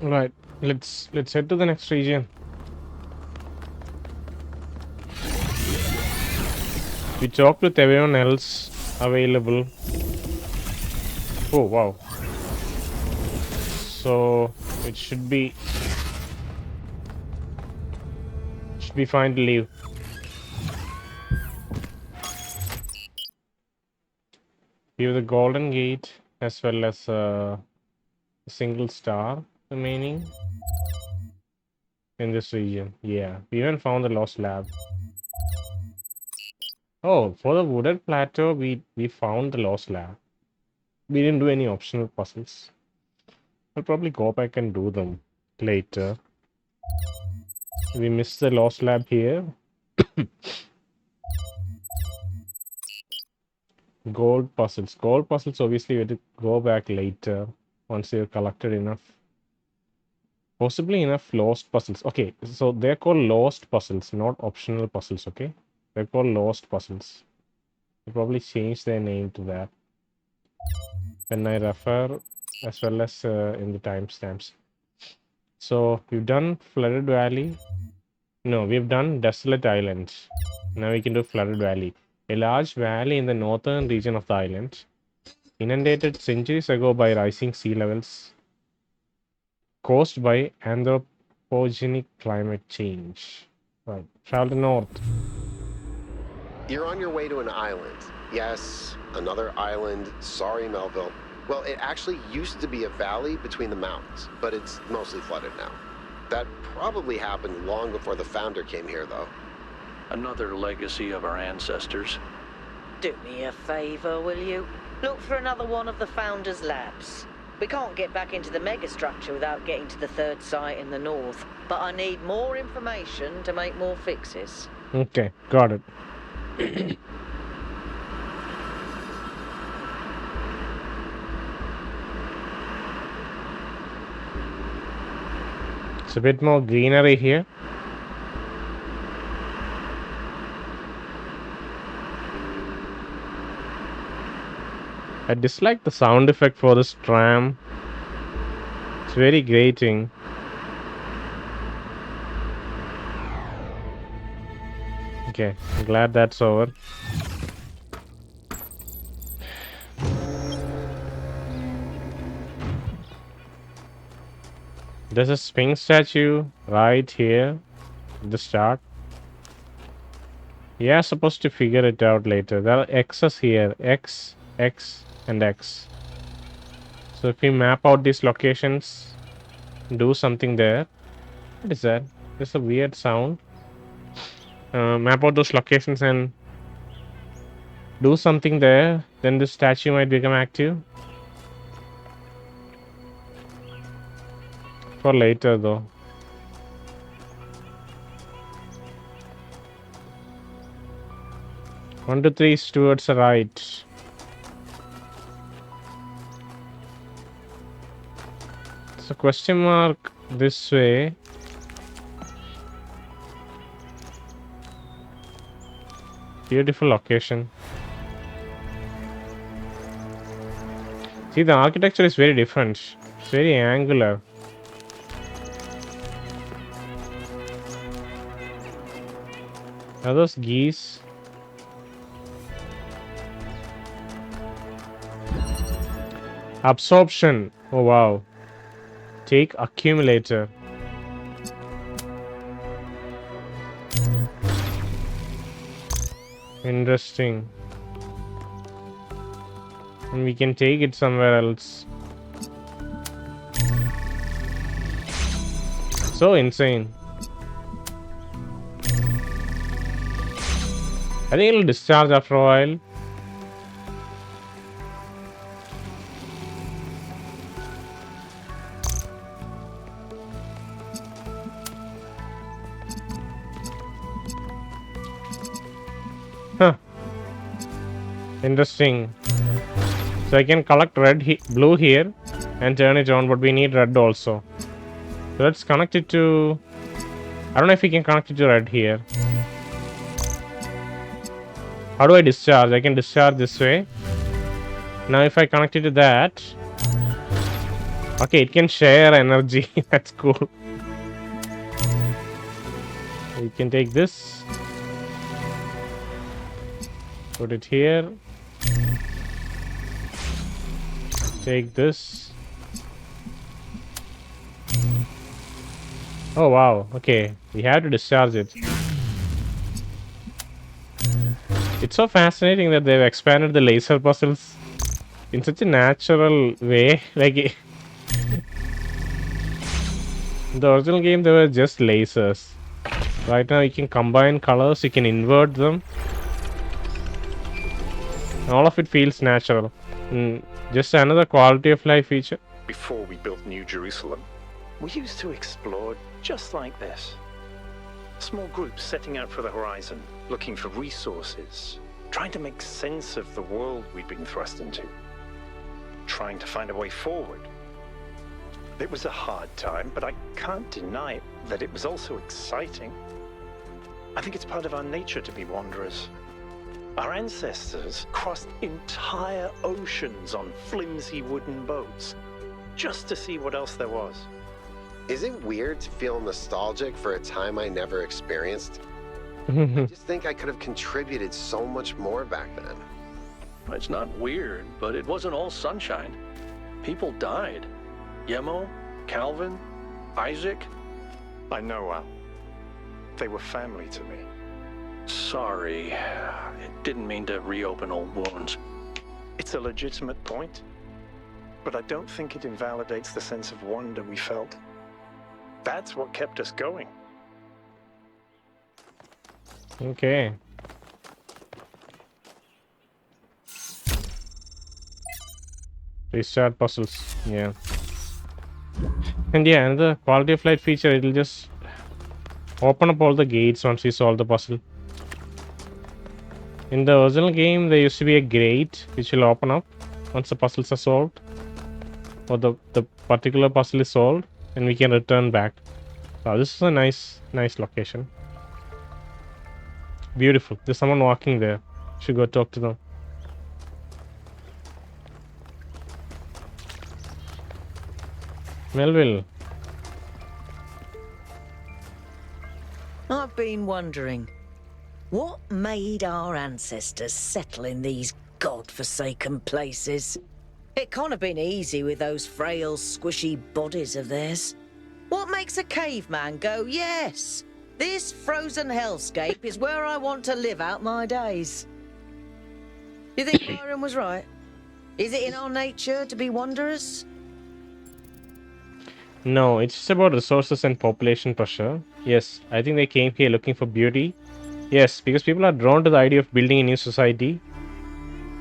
Right. Let's head to the next region. We talked with everyone else available. Oh wow. So it should be fine to leave. We have the golden gate as well as a single star remaining in this region. Yeah, we even found the lost lab. Oh, for the wooded plateau, we found the lost lab. We didn't do any optional puzzles. I'll probably go back and do them later. We missed the lost lab here. Gold puzzles. Gold puzzles, obviously, we have to go back later once you've collected enough. Possibly enough lost puzzles. Okay, so they're called lost puzzles, not optional puzzles, okay? They're called lost puzzles. They probably change their name to that when I refer as well as in the timestamps. So we've done Flooded Valley. No, we've done Desolate Island. Now we can do Flooded Valley. A large valley in the northern region of the island, inundated centuries ago by rising sea levels caused by anthropogenic climate change. Right, travel north. You're on your way to an island. Yes, another island. Sorry, Melville. Well, it actually used to be a valley between the mountains, but it's mostly flooded now. That probably happened long before the founder came here, though. Another legacy of our ancestors. Do me a favor, will you? Look for another one of the Founder's labs. We can't get back into the megastructure without getting to the third site in the north, but I need more information to make more fixes. Okay, got it. It's a bit more greenery here. I dislike the sound effect for this tram. It's very grating. Okay, I'm glad that's over. There's a Sphinx statue right here at the start. Yeah, supposed to figure it out later. There are X's here. X, X, and X. So if we map out these locations, do something there. What is that? There's a weird sound. Map out those locations and do something there. Then the statue might become active. For later though. One, two, three is towards the right. So question mark this way. Beautiful location. See, the architecture is very different. It's very angular. Are those geese? Absorption. Oh wow. Take accumulator. Interesting. And we can take it somewhere else. So insane. I think it'll discharge after a while. Huh. Interesting. So I can collect blue here and turn it on, but we need red also. So let's connect it to... I don't know if we can connect it to red here. How do I discharge? I can discharge this way. Now if I connect it to that, Okay, it can share energy. That's cool. You can take this. Put it here. Take this. Oh wow, okay. We have to discharge it. It's so fascinating that they've expanded the laser puzzles in such a natural way. Like in the original game, they were just lasers. Right now, you can combine colors, you can invert them. All of it feels natural. Just another quality of life feature. Before we built New Jerusalem, we used to explore just like this. Small groups setting out for the horizon, looking for resources, trying to make sense of the world we'd been thrust into, trying to find a way forward. It was a hard time, but I can't deny that it was also exciting. I think it's part of our nature to be wanderers. Our ancestors crossed entire oceans on flimsy wooden boats, just to see what else there was. Is it weird to feel nostalgic for a time I never experienced? I just think I could have contributed so much more back then. It's not weird, but it wasn't all sunshine. People died. Yemo, Calvin, Isaac. I know, Al. They were family to me. Sorry. It didn't mean to reopen old wounds. It's a legitimate point, but I don't think it invalidates the sense of wonder we felt. That's what kept us going. Okay. Restart puzzles. Yeah. And yeah, another quality of life feature, it'll just open up all the gates once you solve the puzzle. In the original game, there used to be a grate which will open up once the puzzles are solved, or the particular puzzle is solved, and we can return back. Wow, this is a nice location. Beautiful. There's someone walking there. Should go talk to them. Melville. I've been wondering, what made our ancestors settle in these god-forsaken places? It can't have been easy with those frail, squishy bodies of theirs. What makes a caveman go, yes, this frozen hellscape is where I want to live out my days? You think Byron was right? Is it in our nature to be wanderers? No, it's just about resources and population pressure. Yes, I think they came here looking for beauty. Yes, because people are drawn to the idea of building a new society.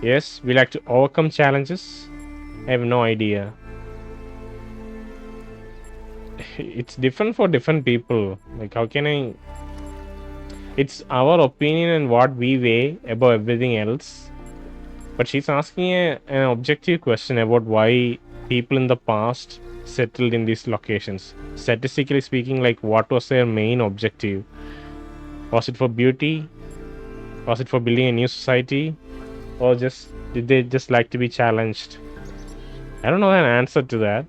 Yes, we like to overcome challenges. I have no idea. It's different for different people. Like, how can I... It's our opinion and what we weigh above everything else. But she's asking an objective question about why people in the past settled in these locations. Statistically speaking, like, what was their main objective? Was it for beauty? Was it for building a new society? Or just did they just like to be challenged? I don't know an answer to that.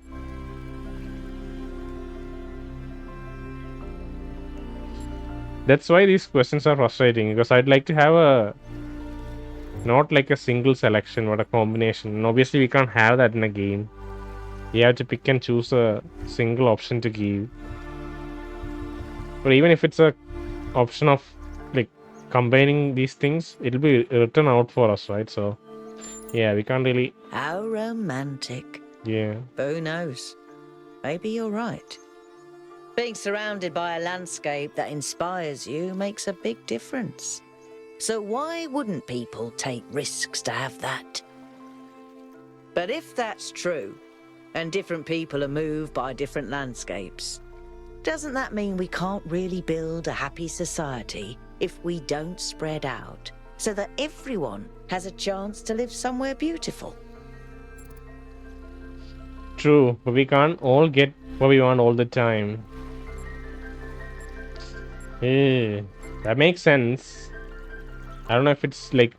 That's why these questions are frustrating, because I'd like to have not like a single selection, but a combination. And obviously we can't have that in a game. You have to pick and choose a single option to give. But even if it's a option of like combining these things, it'll be written out for us, right? So yeah, we can't really... How romantic. Yeah. Who knows? Maybe you're right. Being surrounded by a landscape that inspires you makes a big difference. So why wouldn't people take risks to have that? But if that's true, and different people are moved by different landscapes, doesn't that mean we can't really build a happy society if we don't spread out, so that everyone has a chance to live somewhere beautiful? True, but we can't all get what we want all the time. That makes sense. I don't know if it's like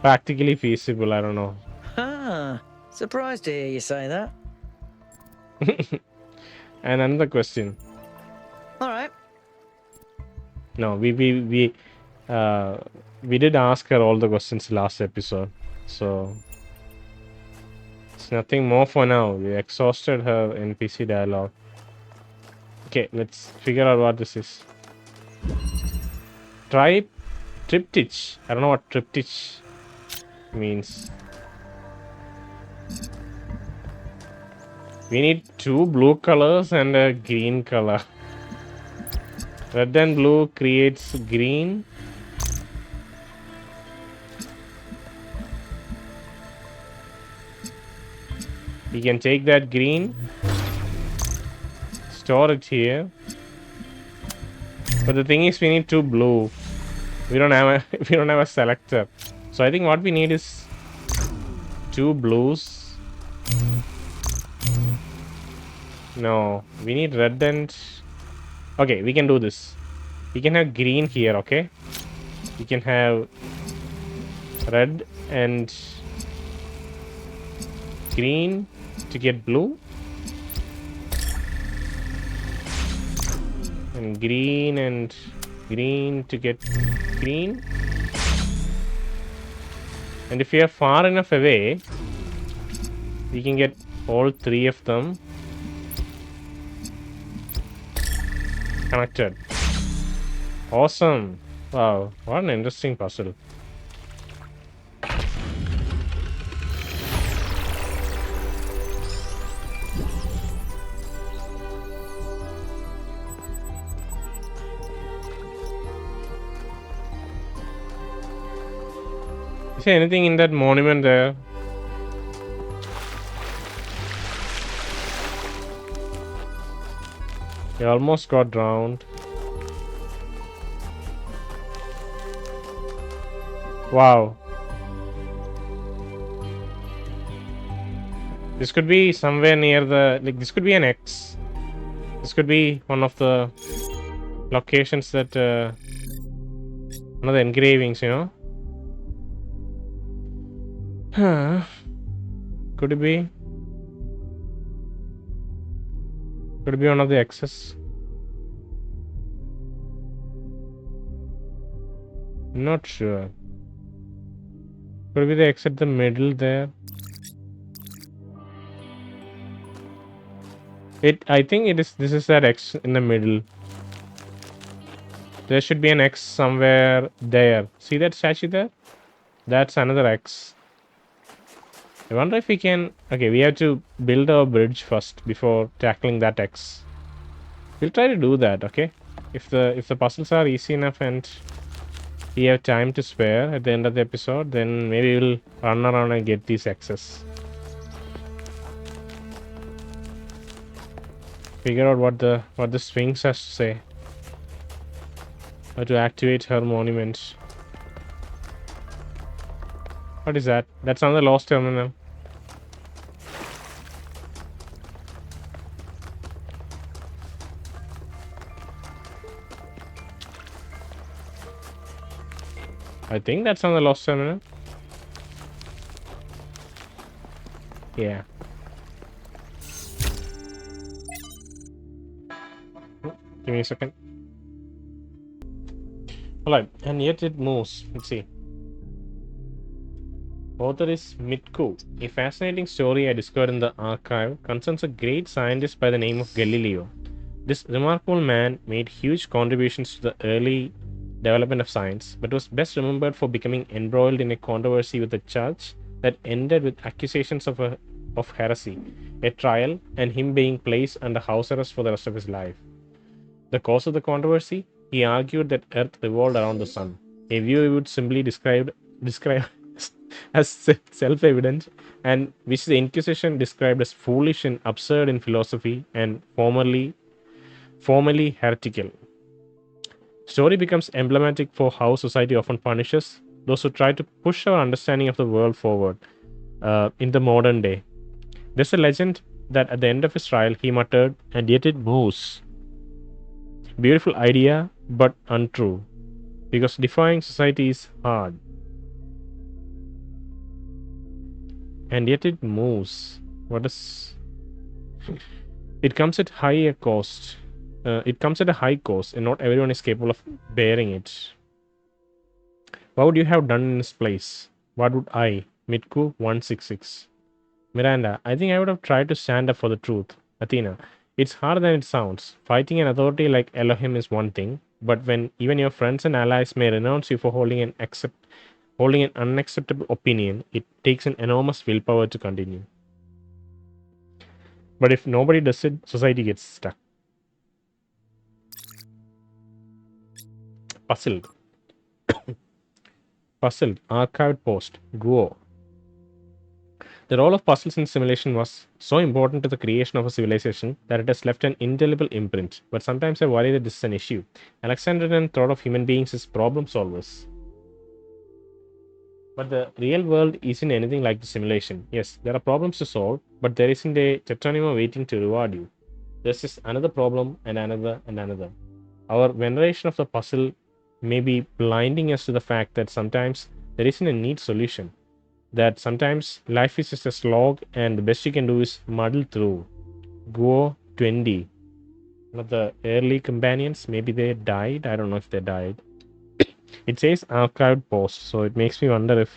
practically feasible. I don't know. Ah, surprised to hear you say that. And another question. All right. No, we did ask her all the questions last episode, so it's nothing more for now. We exhausted her NPC dialogue. Okay, let's figure out what this is. Try Triptych. I don't know what Triptych means. We need 2 blue colors and a green color. Red and blue creates green. We can take that green, store it here. But the thing is, we need 2 blue. We don't have a selector. So I think what we need is 2 blues. No, we need red and... Okay, we can do this. We can have green here, okay? We can have red and green to get blue. And green to get green. And if we are far enough away, we can get all 3 of them connected. Awesome. Wow, what an interesting puzzle. Is there anything in that monument there? He almost got drowned. Wow. This could be somewhere near the... Like, this could be an X. This could be one of the locations that... one of the engravings, you know? Huh. Could it be? Could it be one of the X's? Not sure. Could it be the X at the middle there? I think it is. This is that X in the middle. There should be an X somewhere there. See that statue there? That's another X. I wonder if we can... Okay, we have to build our bridge first before tackling that X. We'll try to do that, okay? If the puzzles are easy enough and we have time to spare at the end of the episode, then maybe we'll run around and get these X's. Figure out what the Sphinx has to say. How to activate her monument. What is that? That's on the lost terminal. I think that's on the lost terminal. Yeah. Give me a second. Alright, and yet it moves. Let's see. Author is Mitku. A fascinating story I discovered in the archive concerns a great scientist by the name of Galileo. This remarkable man made huge contributions to the early development of science, but was best remembered for becoming embroiled in a controversy with the church that ended with accusations of heresy, a trial, and him being placed under house arrest for the rest of his life. The cause of the controversy? He argued that Earth revolved around the sun, a view he would simply describe as self-evident, and which the Inquisition described as foolish and absurd in philosophy and formally heretical. Story becomes emblematic for how society often punishes those who try to push our understanding of the world forward in the modern day. There's a legend that at the end of his trial he muttered, "And yet it moves." Beautiful idea, but untrue, because defying society is hard. And yet it moves. What is... It comes at high cost. It comes at a high cost, and not everyone is capable of bearing it. What would you have done in his place? What would I? Mitku 166. Miranda, I think I would have tried to stand up for the truth. Athena, it's harder than it sounds. Fighting an authority like Elohim is one thing, but when even your friends and allies may renounce you for holding an unacceptable opinion, it takes an enormous willpower to continue. But if nobody does it, society gets stuck. Puzzled. Puzzled. Archived post. Guo. The role of puzzles in simulation was so important to the creation of a civilization that it has left an indelible imprint. But sometimes I worry that this is an issue. Alexandrian thought of human beings as problem solvers. But the real world isn't anything like the simulation. Yes, there are problems to solve, but there isn't a Tetranima waiting to reward you. There's just another problem and another and another. Our veneration of the puzzle may be blinding us to the fact that sometimes there isn't a neat solution. That sometimes life is just a slog and the best you can do is muddle through. Go 20. One of the early companions, maybe they died. I don't know if they died. It says archived post, so it makes me wonder if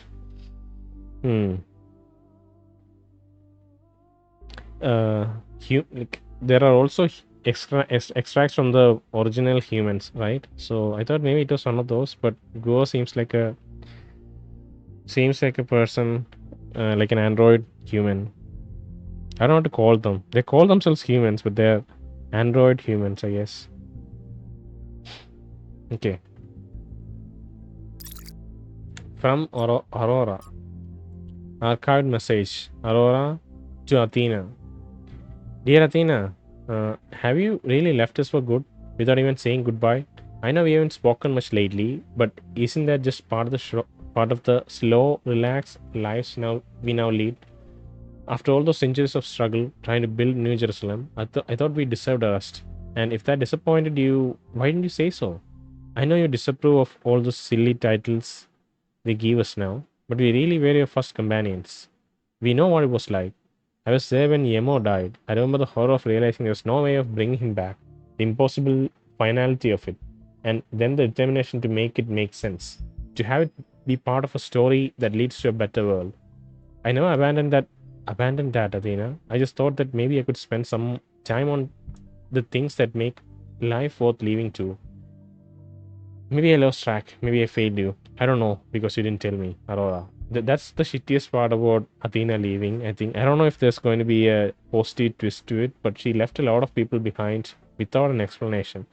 there are also extracts from the original humans, right? So I thought maybe it was one of those, but Go seems like a person, like an android human. I don't know what to call them. They call themselves humans, but they're android humans, I guess. Okay. From Aurora. Archived message. Aurora to Athena. Dear Athena, have you really left us for good without even saying goodbye? I know we haven't spoken much lately, but isn't that just part of the slow, relaxed lives we now lead? After all those centuries of struggle trying to build New Jerusalem, I thought we deserved a rest. And if that disappointed you, why didn't you say so? I know you disapprove of all those silly titles they give us now, but we really were your first companions. We know what it was like. I was there when Yemo died. I remember the horror of realizing there was no way of bringing him back, the impossible finality of it, and then the determination to make it make sense, to have it be part of a story that leads to a better world. I never abandoned that, Athena. I just thought that maybe I could spend some time on the things that make life worth living to. Maybe I lost track. Maybe I failed you. I don't know, because you didn't tell me, Aurora. That's the shittiest part about Athena leaving. I don't know if there's going to be a posty twist to it, but she left a lot of people behind without an explanation.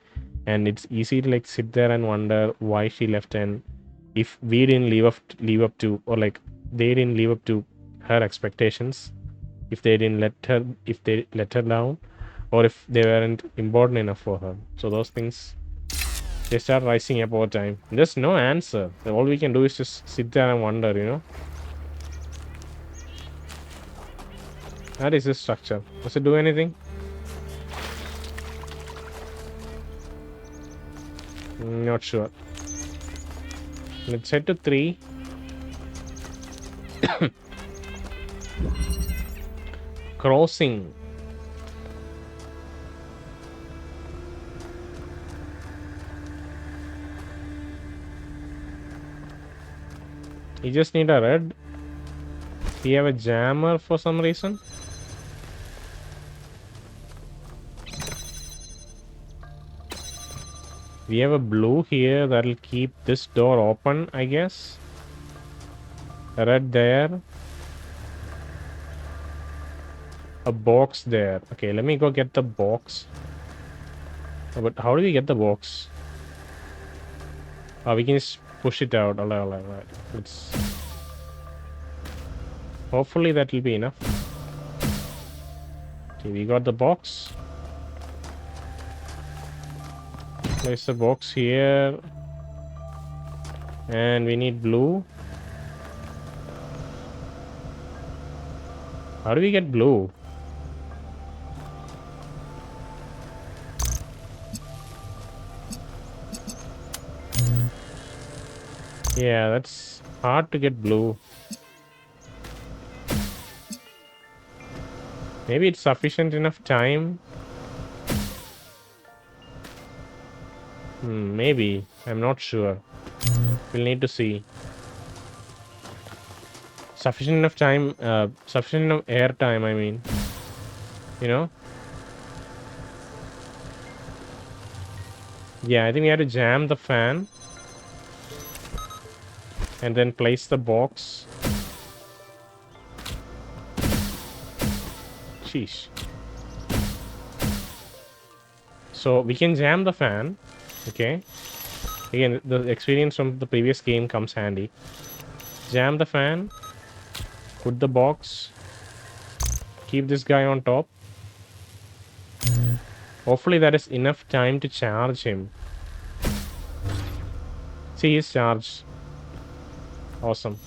And it's easy to sit there and wonder why she left, and if we didn't live up to, or they didn't live up to her expectations, if they let her down, or if they weren't important enough for her. So those things, they start rising up over time. There's no answer. All we can do is just sit there and wonder, What is this structure? Does it do anything? Not sure. Let's head to 3. Crossing. You just need a red. We have a jammer for some reason. We have a blue here that'll keep this door open, I guess. A red there. A box there. Okay, let me go get the box. Oh, but how do we get the box? Oh, we can just push it out. Alright. Let's... Hopefully that will be enough. Okay, we got the box. Place the box here. And we need blue. How do we get blue? Yeah, that's hard to get blue. Maybe it's sufficient enough time Maybe. I'm not sure. We'll need to see. Sufficient enough time, sufficient enough air time, I mean. You know? Yeah, I think we have to jam the fan. And then place the box. Sheesh. So we can jam the fan. Okay. Again, the experience from the previous game comes handy. Jam the fan. Put the box. Keep this guy on top. Hopefully that is enough time to charge him. See, he's charged. Awesome.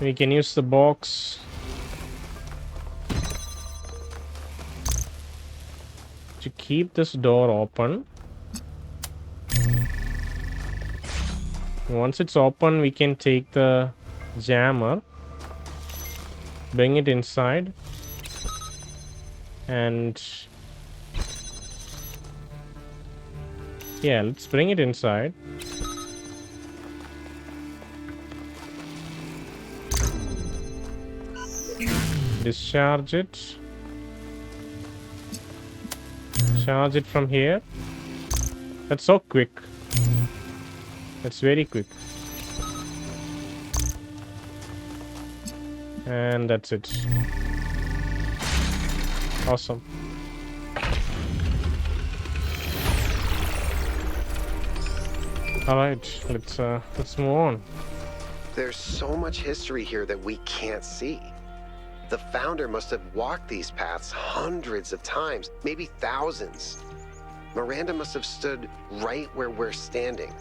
We can use the box to keep this door open. Once it's open, we can take the jammer, bring it inside, and yeah, let's bring it inside. Discharge it. Charge it from here. That's so quick. That's very quick. And that's it. Awesome. All right, let's move on. There's so much history here that we can't see. The founder must have walked these paths hundreds of times, maybe thousands. Miranda must have stood right where we're standing.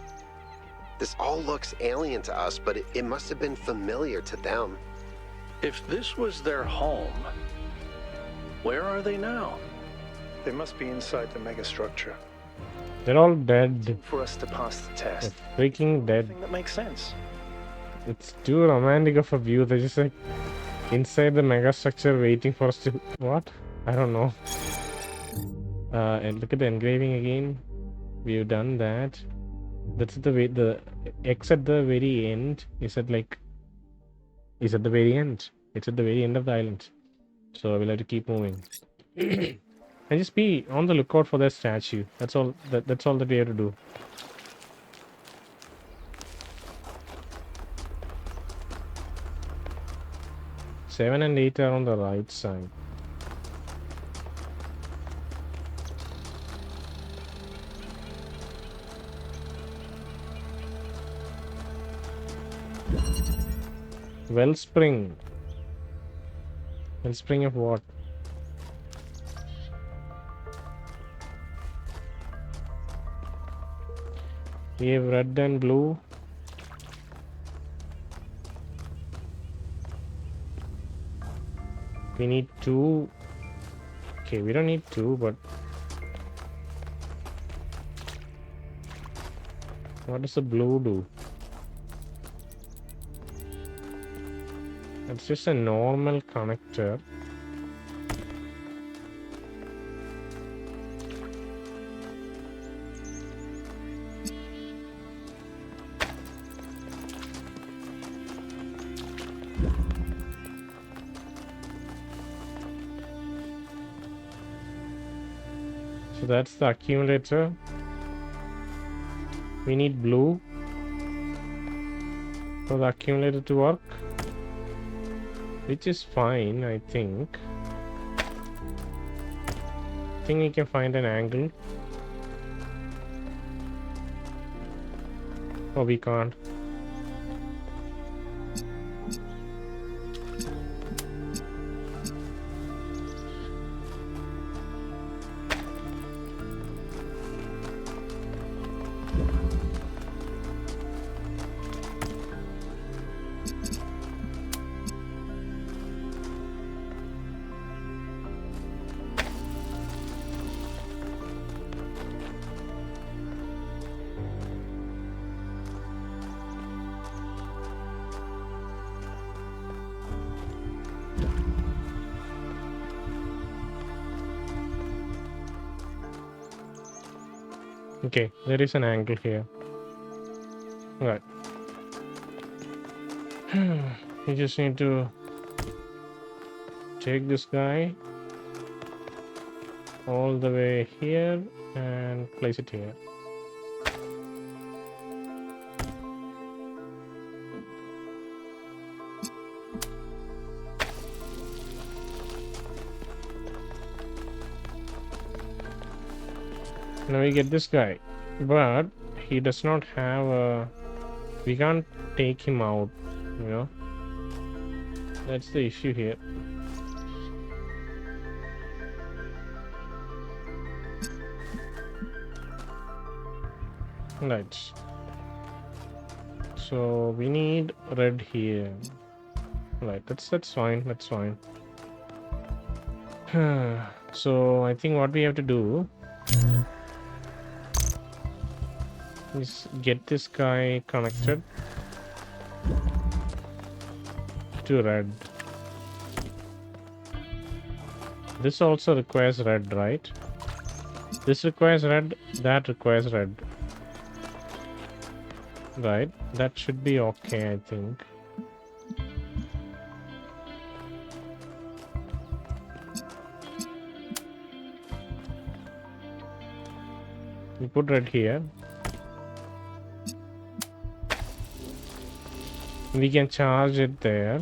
This all looks alien to us, but it must have been familiar to them. If this was their home, where are they now? They must be inside the megastructure. They're all dead. For us to pass the test. They're freaking I dead. think that makes sense. It's too romantic of a view. They're just like inside the megastructure waiting for us to... What? I don't know. And look at the engraving again. We've done that. That's the way the X at the very end is at like... Is at the very end. It's at the very end of the island. So we'll have to keep moving. And just be on the lookout for that statue. That's all that's all that we have to do. Seven and 8 are on the right side. Wellspring. Wellspring of what? We have red and blue. We need 2. Okay, we don't need 2, but what does the blue do? It's just a normal connector. So that's the accumulator. We need blue for the accumulator to work, which is fine, I think. I think we can find an angle. Oh, we can't. Okay, there is an angle here. Right. You just need to take this guy all the way here and place it here. Now we get this guy, but he does not have a... We can't take him out, you know. That's the issue here. Right. So we need red here. Right, that's fine, that's fine. So I think what we have to do is get this guy connected to red. This also requires red, right? This requires red, that requires red. Right, that should be okay, I think. We put red here. We can charge it there.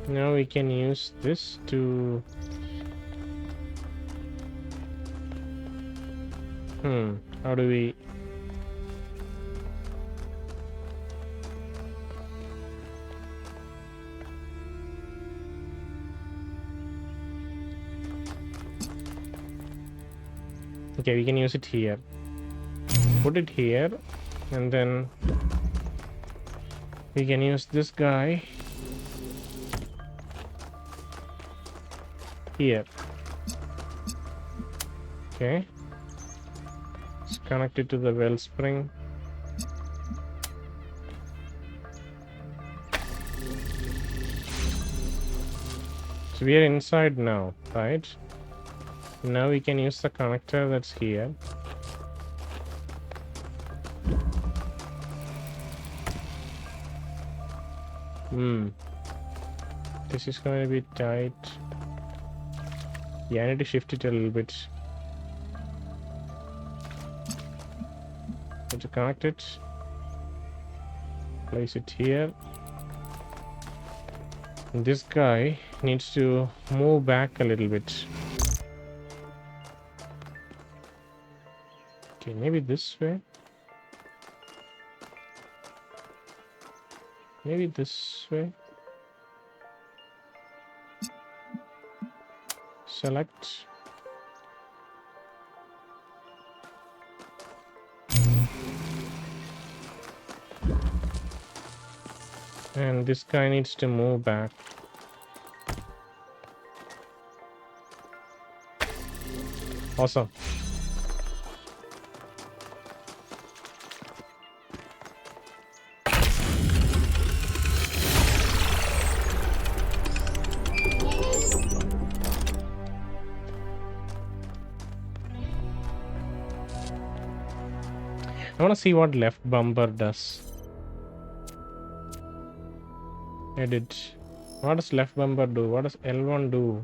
Now we can use this to... how do we... Okay, we can use it here. Put it here, and then we can use this guy here. Okay. It's connected to the Wellspring. So we are inside now, right? Now we can use the connector that's here. This is going to be tight. Yeah, I need to shift it a little bit. Need to connect it. Place it here. And this guy needs to move back a little bit. Okay, maybe this way. Maybe this way. Select. And this guy needs to move back. Awesome. I want to see what left bumper does. Edit. What does left bumper do? What does L1 do?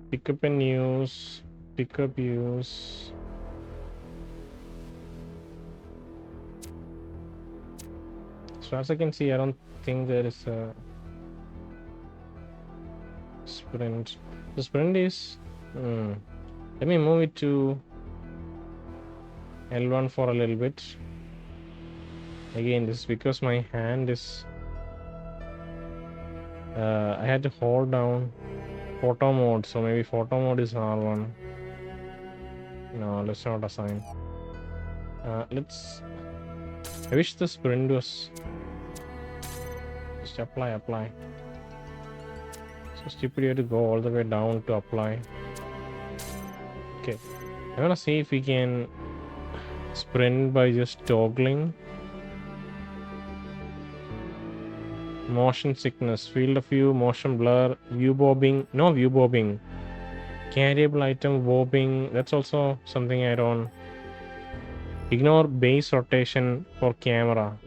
Pickup and use. Pickup use. So as I can see, I don't think there is a sprint. The sprint is... Let me move it to L1 for a little bit. Again, this is because my hand is... I had to hold down photo mode, so maybe photo mode is R1. No, let's not assign. Let's... I wish the sprint was... Just apply. So stupid you have to go all the way down to apply. Okay. I wanna see if we can sprint by just toggling. Motion sickness, field of view, motion blur, view bobbing. No view bobbing. Carryable item bobbing. That's also something I don't. Ignore base rotation for camera.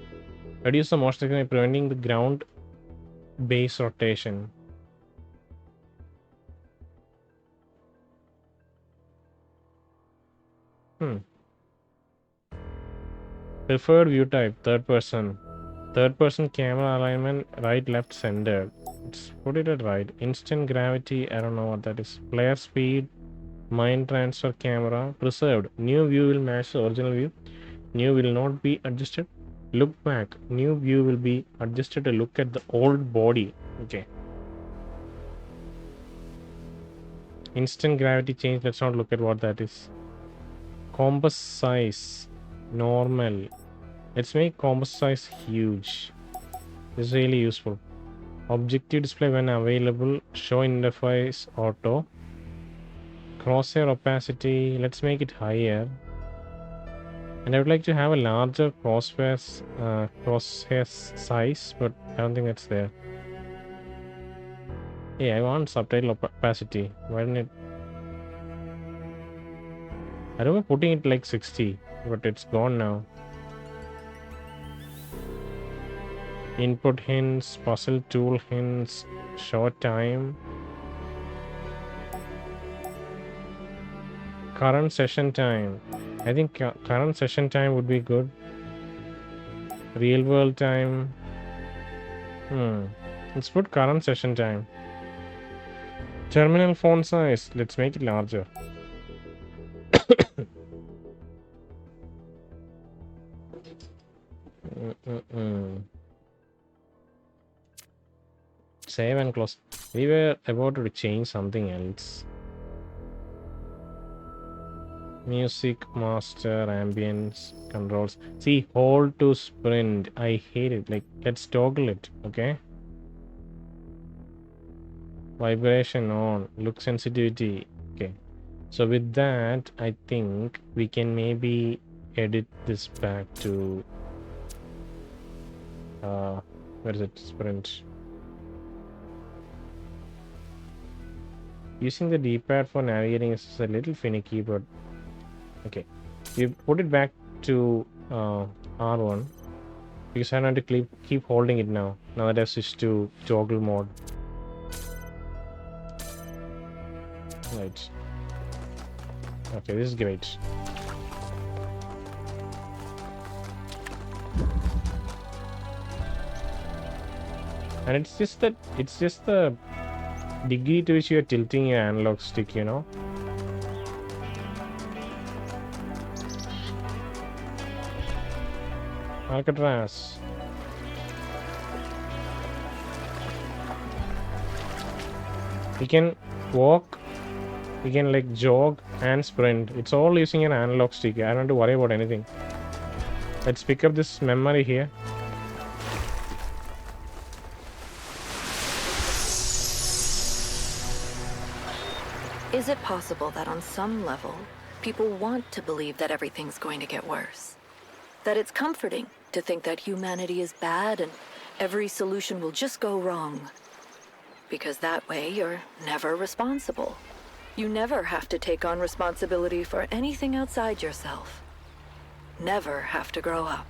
Reduce the motion sickness by preventing the ground base rotation. Preferred view type, third person. Third person camera alignment, right, left, center. Let's put it at right. Instant gravity, I don't know what that is. Player speed, mind transfer camera, preserved. New view will match the original view. New will not be adjusted. Look back. New view will be adjusted to look at the old body. Okay. Instant gravity change, let's not look at what that is. Compass size, normal. Let's make compass size huge. This is really useful. Objective display when available. Show interface auto. Crosshair opacity. Let's make it higher. And I would like to have a larger crosshair size, but I don't think that's there. Hey, I want subtitle opacity. Why didn't it? I remember putting it like 60, but it's gone now. Input hints, puzzle tool hints, show time. Current session time. I think current session time would be good. Real world time. Let's put current session time. Terminal font size. Let's make it larger. Save and close. We were about to change something else. Music master, ambience, controls. See, hold to sprint. I hate it. Like, let's toggle it, okay? Vibration on, look sensitivity. Okay. So with that, I think we can maybe edit this back to where is it? Sprint. Using the D-pad for navigating is a little finicky, but okay. You put it back to R1 because I have to keep holding it now. Now that I've switched to toggle mode. Right. Okay, this is great. And it's just the degree to which you are tilting your analog stick, you know. Alcatraz. We can walk, we can like jog and sprint. It's all using an analog stick. I don't have to worry about anything. Let's pick up this memory here. Is it possible that on some level, people want to believe that everything's going to get worse? That it's comforting to think that humanity is bad and every solution will just go wrong? Because that way you're never responsible. You never have to take on responsibility for anything outside yourself. Never have to grow up.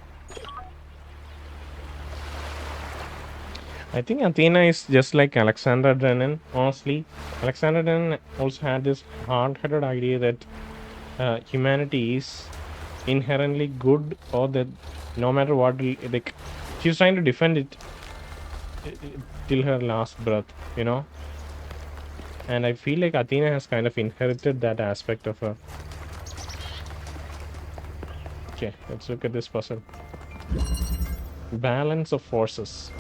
I think Athena is just like Alexander Drennan, honestly. Alexander Drennan also had this hard-headed idea that humanity is inherently good, or that no matter what, like, she's trying to defend it till her last breath, you know. And I feel like Athena has kind of inherited that aspect of her. Okay, let's look at this puzzle. Balance of forces.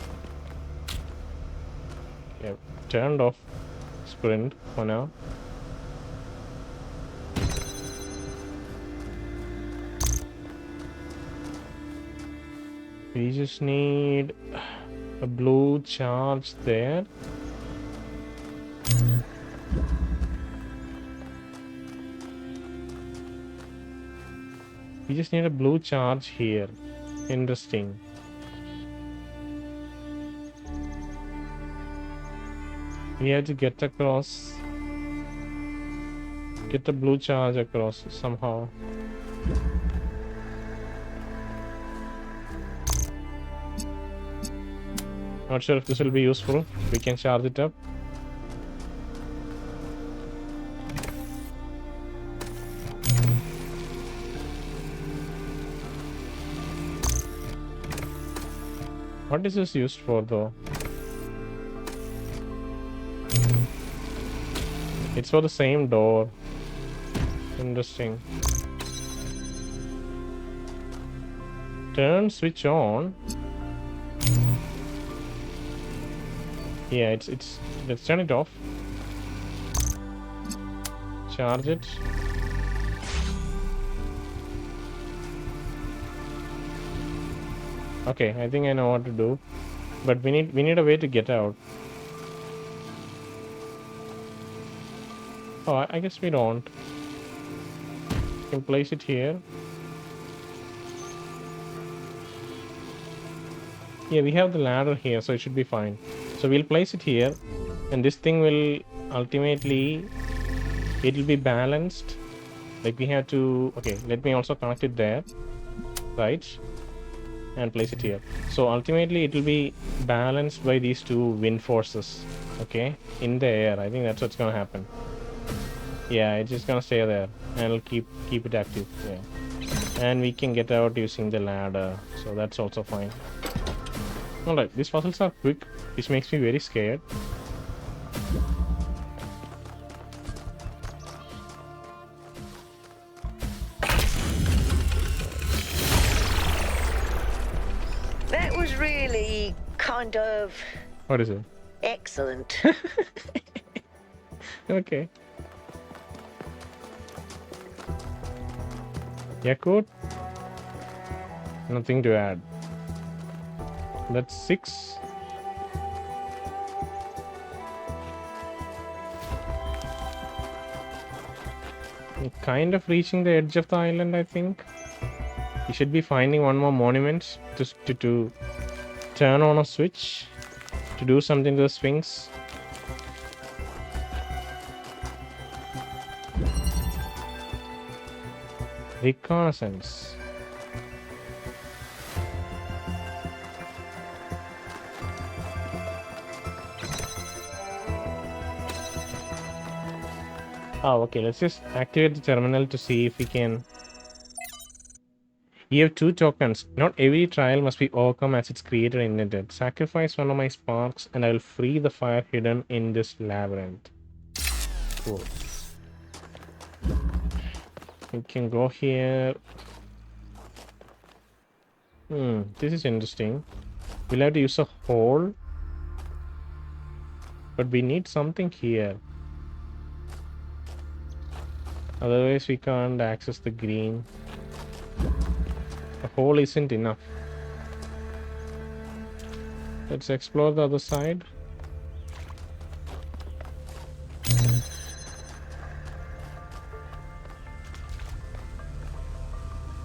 Yeah, turned off sprint for now. We just need a blue charge there. We just need a blue charge here. Interesting. We have to get across. Get the blue charge across somehow. Not sure if this will be useful. We can charge it up. What is this used for though? It's for the same door. Interesting. Turn switch on. Yeah, it's let's turn it off. Charge it. Okay, I think I know what to do. But we need a way to get out. Oh, I guess we don't. We can place it here. Yeah, we have the ladder here, so it should be fine. So we'll place it here, and this thing will ultimately, it will be balanced. Like we have to, okay, let me also connect it there, right? And place it here. So ultimately it will be balanced by these two wind forces, okay, in the air. I think that's what's gonna happen. Yeah, it's just gonna stay there, and it'll keep it active. Yeah, and we can get out using the ladder, so that's also fine. Alright, these puzzles are quick, which makes me very scared. That was really kind of What is it? excellent. Okay. Yaqut? Nothing to add. That's 6. We're kind of reaching the edge of the island, I think. We should be finding one more monument to turn on a switch to do something to the Sphinx. Reconnaissance. Oh, okay, let's just activate the terminal to see if we can. You have 2 tokens. Not every trial must be overcome as its creator intended. Sacrifice one of my sparks and I will free the fire hidden in this labyrinth. Cool. We can go here. This is interesting. We'll have to use a hole. But we need something here. Otherwise we can't access the green. A hole isn't enough. Let's explore the other side.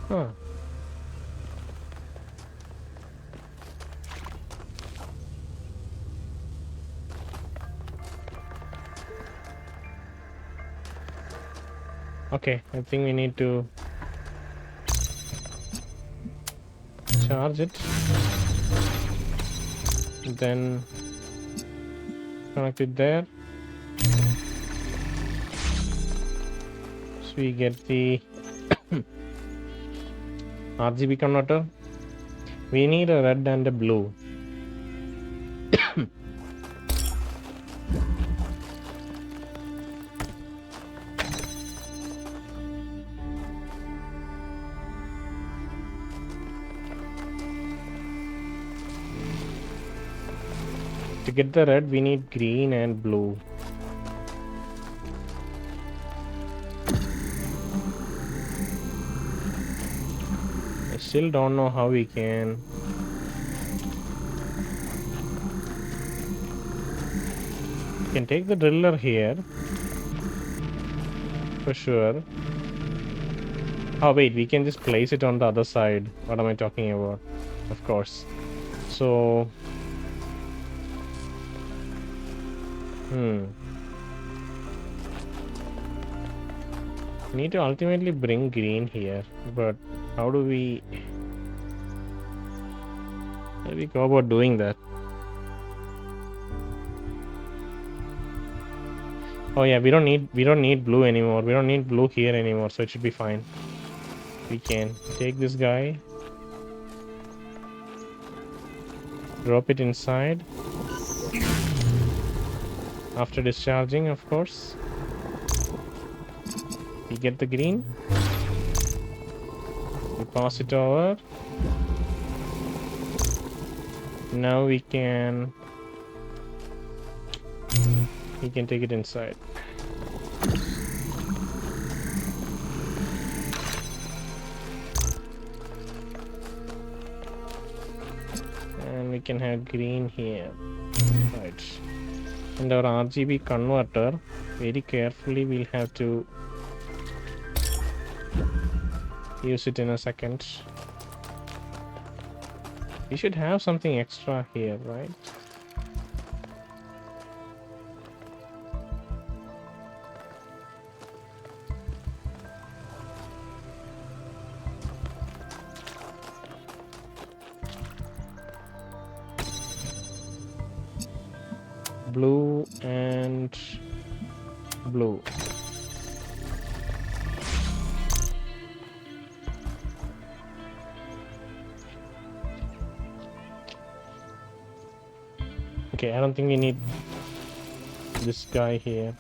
Huh. Okay, I think we need to charge it, then connect it there, so we get the RGB converter. We need a red and a blue. To get the red, we need green and blue. I still don't know how we can. We can take the driller here for sure. Oh wait, we can just place it on the other side. What am I talking about? Of course. So... Need to ultimately bring green here, but how do we go about doing that? Oh yeah, we don't need blue anymore. We don't need blue here anymore, so it should be fine. We can take this guy, drop it inside after discharging, of course. We get the green, we pass it over. Now we can take it inside. And we can have green here. Right. And our RGB converter, very carefully we'll have to use it in a second. We should have something extra here, right? Blue and blue. Okay, I don't think we need this guy here.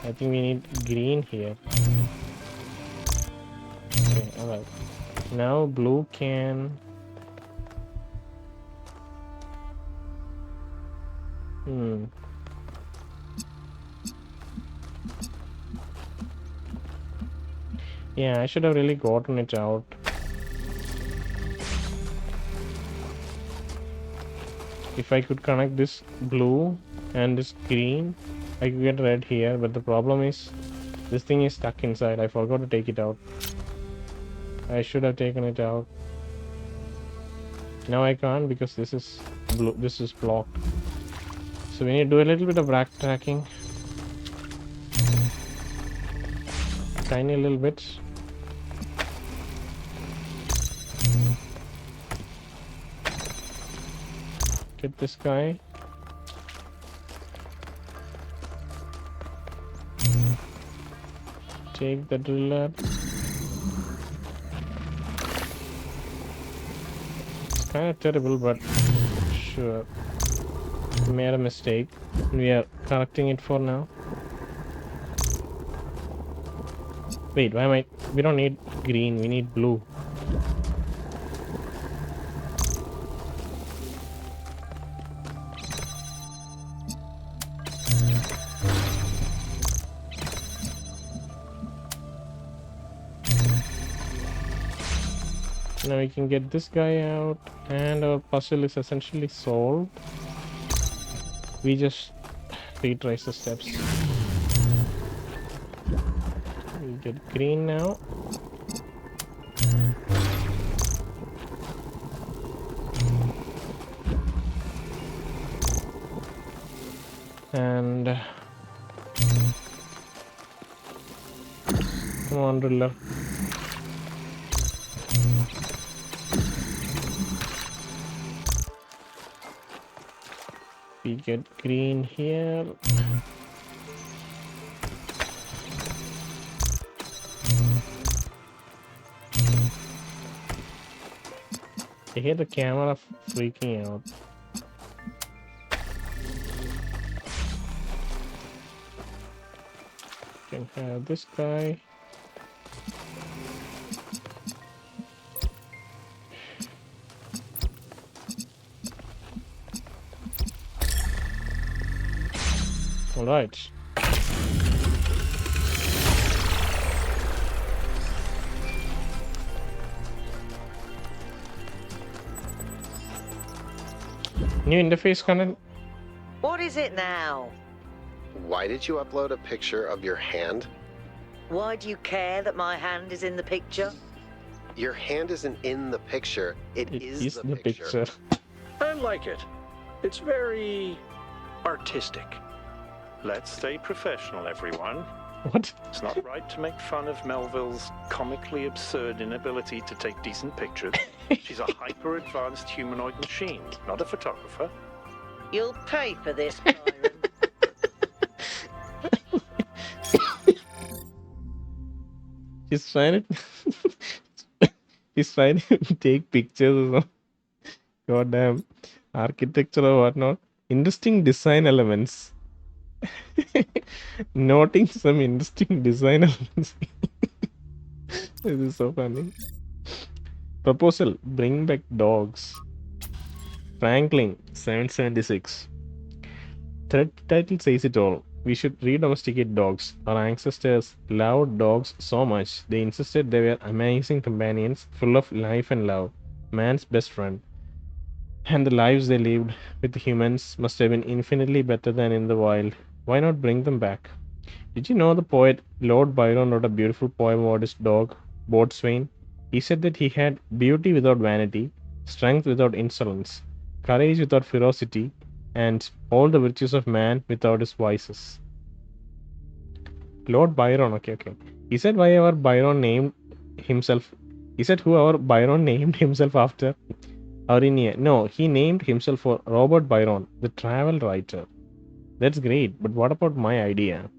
I think we need green here. Okay, alright. Now blue can... Yeah, I should have really gotten it out. If I could connect this blue and this green, I could get red here, but the problem is this thing is stuck inside. I forgot to take it out. I should have taken it out. Now I can't because this is blue, this is blocked. So we need to do a little bit of backtracking. Tiny little bit. Get this guy. Take the driller. It's kind of terrible, but sure. We made a mistake. We are correcting it for now. Wait, why am I... We don't need green, we need blue. Now we can get this guy out, and our puzzle is essentially solved. We just retrace the steps. We get green now. And come on, driller. We get green here. I hear the camera freaking out. Can have this guy. All right. New interface content. What is it now? Why did you upload a picture of your hand? Why do you care that my hand is in the picture? Your hand isn't in the picture. It is the picture. I like it. It's very artistic. Let's stay professional, everyone. What? It's not right to make fun of Melville's comically absurd inability to take decent pictures. She's a hyper-advanced humanoid machine, not a photographer. You'll pay for this, Byron. He's trying to he's trying to take pictures or some goddamn architecture or whatnot. Interesting design elements. Noting some interesting design elements. This is so funny. Proposal: bring back dogs. Franklin 776. Thread title says it all. We should redomesticate dogs. Our ancestors loved dogs so much, they insisted they were amazing companions, full of life and love, man's best friend. And the lives they lived with humans must have been infinitely better than in the wild. Why not bring them back? Did you know the poet Lord Byron wrote a beautiful poem about his dog, Boatswain? He said that he had beauty without vanity, strength without insolence, courage without ferocity, and all the virtues of man without his vices. Lord Byron, okay. He said whoever Byron named himself after Aurinia. No, he named himself for Robert Byron, the travel writer. That's great, but what about my idea?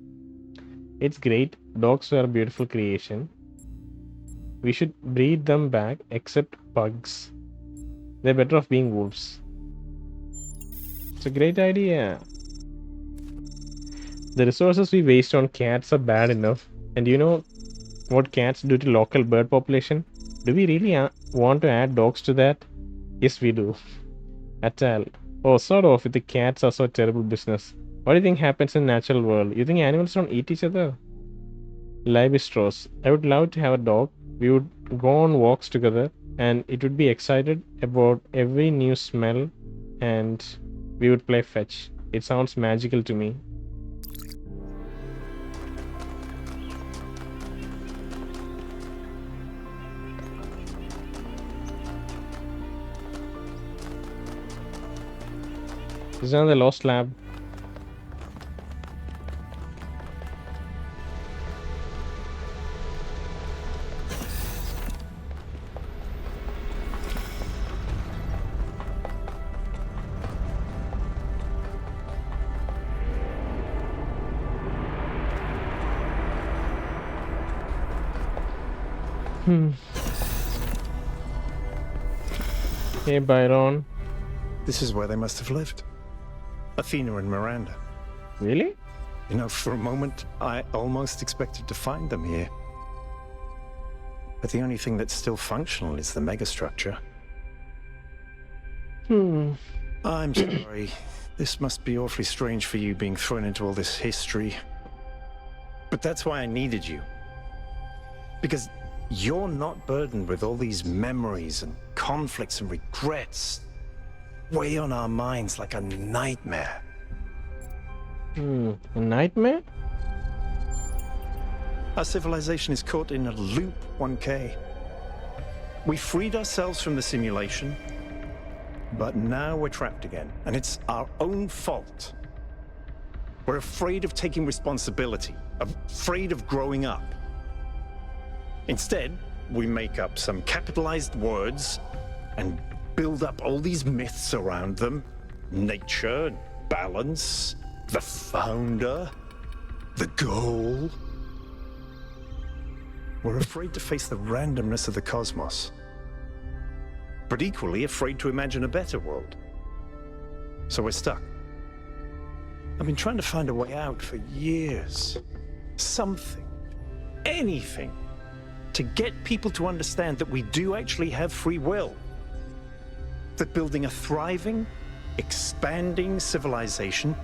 It's great, dogs are a beautiful creation. We should breed them back, except pugs. They're better off being wolves. It's a great idea. The resources we waste on cats are bad enough. And you know what cats do to local bird population? Do we really want to add dogs to that? Yes, we do. Atal. Oh, sort of. If the cats are so terrible business. What do you think happens in the natural world? You think animals don't eat each other? Libistros. I would love to have a dog. We would go on walks together and it would be excited about every new smell and we would play fetch. It sounds magical to me. This is another lost lab. Hey, Byron. This is where they must have lived. Athena and Miranda. Really? You know, for a moment, I almost expected to find them here. But the only thing that's still functional is the megastructure. I'm sorry. This must be awfully strange for you being thrown into all this history. But that's why I needed you. Because you're not burdened with all these memories and conflicts and regrets. Weigh on our minds like a nightmare. A nightmare? Our civilization is caught in a loop, 1K. We freed ourselves from the simulation, but now we're trapped again, and it's our own fault. We're afraid of taking responsibility, afraid of growing up. Instead, we make up some capitalized words and build up all these myths around them. Nature, balance, the founder, the goal. We're afraid to face the randomness of the cosmos, but equally afraid to imagine a better world. So we're stuck. I've been trying to find a way out for years. Something, anything, to get people to understand that we do actually have free will. That building a thriving, expanding civilization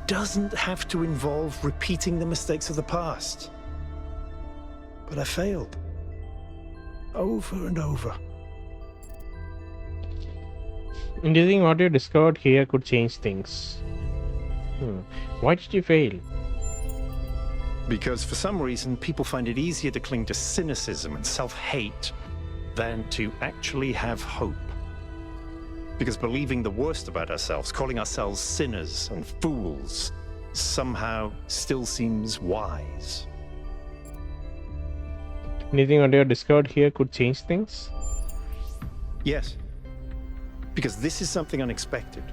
doesn't have to involve repeating the mistakes of the past. But I failed. Over and over. And do you think what you discovered here could change things? Why did you fail? Because for some reason, people find it easier to cling to cynicism and self-hate than to actually have hope. Because believing the worst about ourselves, calling ourselves sinners and fools, somehow still seems wise. Anything on your Discord here could change things? Yes. Because this is something unexpected,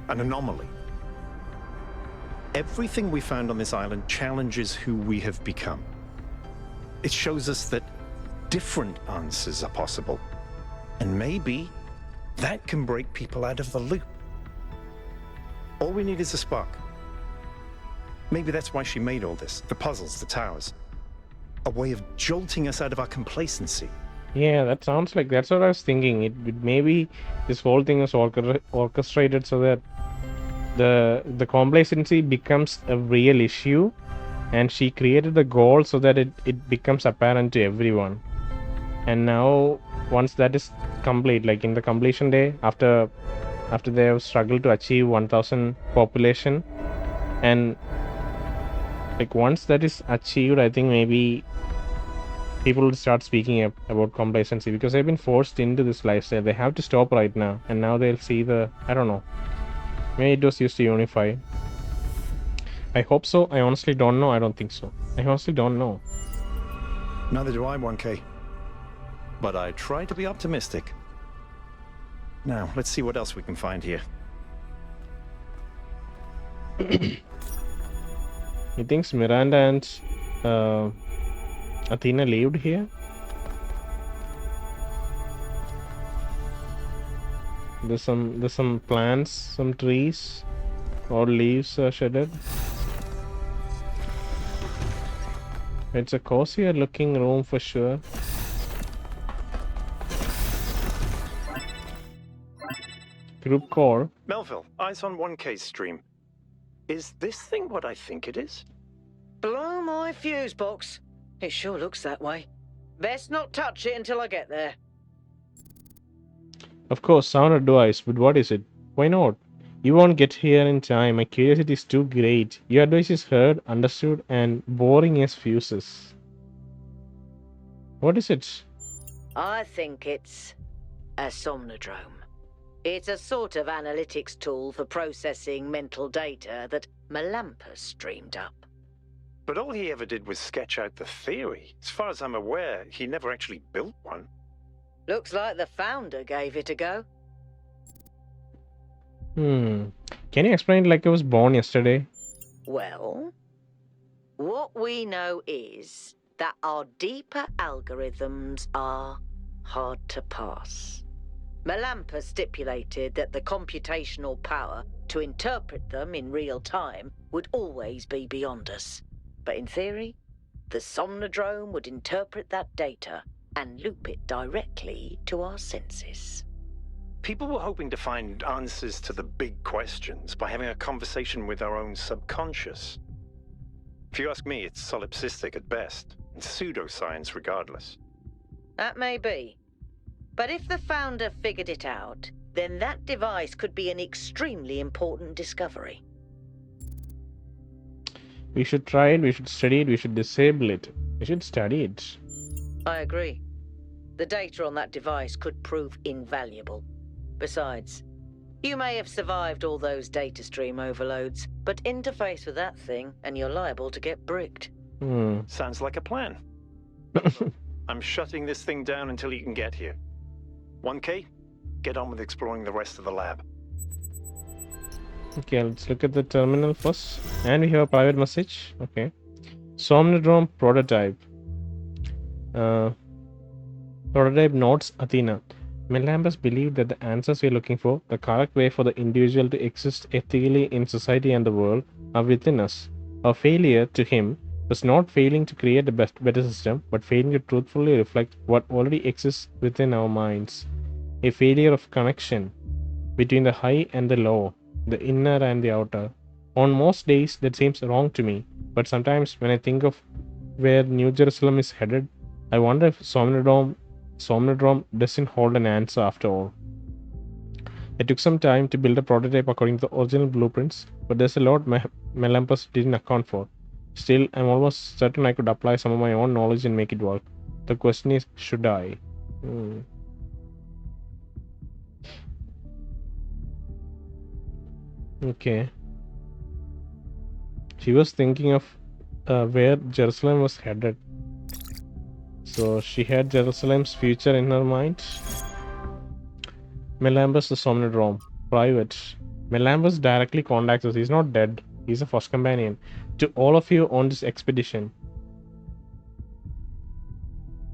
an anomaly. Everything we found on this island challenges who we have become. It shows us that different answers are possible. And maybe that can break people out of the loop. All we need is a spark. Maybe that's why she made all this, the puzzles, the towers. A way of jolting us out of our complacency. Yeah, that sounds like that's what I was thinking. It maybe this whole thing is orchestrated so that the complacency becomes a real issue, and she created the goal so that it becomes apparent to everyone. And now once that is complete, like in the completion day, after they have struggled to achieve 1000 population, and like once that is achieved, I think maybe people will start speaking about complacency, because they've been forced into this lifestyle. They have to stop right now, and now they'll see I don't know, maybe it was used to unify. I hope so. I honestly don't know. I don't think so. I honestly don't know. Neither do I, 1K. But I try to be optimistic. Now, let's see what else we can find here. He thinks Miranda and Athena lived here. There's some plants, some trees, all leaves are shaded. It's a cozier looking room for sure. Group core. Melville, eyes on 1K's stream. Is this thing what I think it is? Blow my fuse box. It sure looks that way. Best not touch it until I get there. Of course, sound advice, but what is it? Why not? You won't get here in time. My curiosity is too great. Your advice is heard, understood, and boring as fuses. What is it? I think it's a Somnodrome. It's a sort of analytics tool for processing mental data that Melampus streamed up. But all he ever did was sketch out the theory. As far as I'm aware, he never actually built one. Looks like the founder gave it a go. Can you explain it like I was born yesterday? Well, what we know is that our deeper algorithms are hard to pass. Melampus stipulated that the computational power to interpret them in real time would always be beyond us. But in theory, the Somnodrome would interpret that data and loop it directly to our senses. People were hoping to find answers to the big questions by having a conversation with our own subconscious. If you ask me, it's solipsistic at best, and pseudoscience regardless. That may be. But if the founder figured it out, then that device could be an extremely important discovery. We should try it, we should study it, we should disable it. We should study it. I agree. The data on that device could prove invaluable. Besides, you may have survived all those data stream overloads, but interface with that thing and you're liable to get bricked. Sounds like a plan. I'm shutting this thing down until you can get here. 1K, get on with exploring the rest of the lab. Okay, let's look at the terminal first. And we have a private message. Okay. Somnodrome prototype. Prototype notes Athena. Melampus believed that the answers we are looking for, the correct way for the individual to exist ethically in society and the world, are within us. Our failure to him was not failing to create a better system, but failing to truthfully reflect what already exists within our minds. A failure of connection between the high and the low, the inner and the outer. On most days, that seems wrong to me, but sometimes when I think of where New Jerusalem is headed, I wonder if Somnodrome doesn't hold an answer after all. It took some time to build a prototype according to the original blueprints, but there's a lot Melampus didn't account for. Still, I'm almost certain I could apply some of my own knowledge and make it work. The question is, should I? Okay. She was thinking of where Jerusalem was headed. So she had Jerusalem's future in her mind. Melambus the Somnodrome. Private. Melambus directly contacts us. He's not dead. He's a first companion. To all of you on this expedition,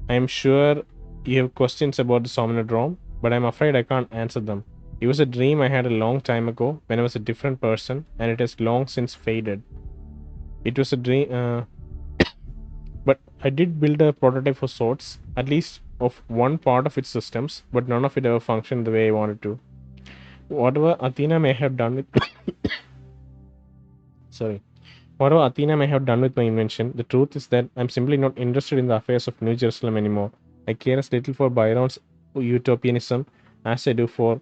I am sure you have questions about the Somnodrome, but I'm afraid I can't answer them. It was a dream I had a long time ago when I was a different person, and it has long since faded. It was a dream, but I did build a prototype of sorts, at least of one part of its systems, but none of it ever functioned the way I wanted to. Whatever Athena may have done with whatever Athena may have done with my invention, the truth is that I'm simply not interested in the affairs of New Jerusalem anymore. I care as little for Byron's utopianism as I do for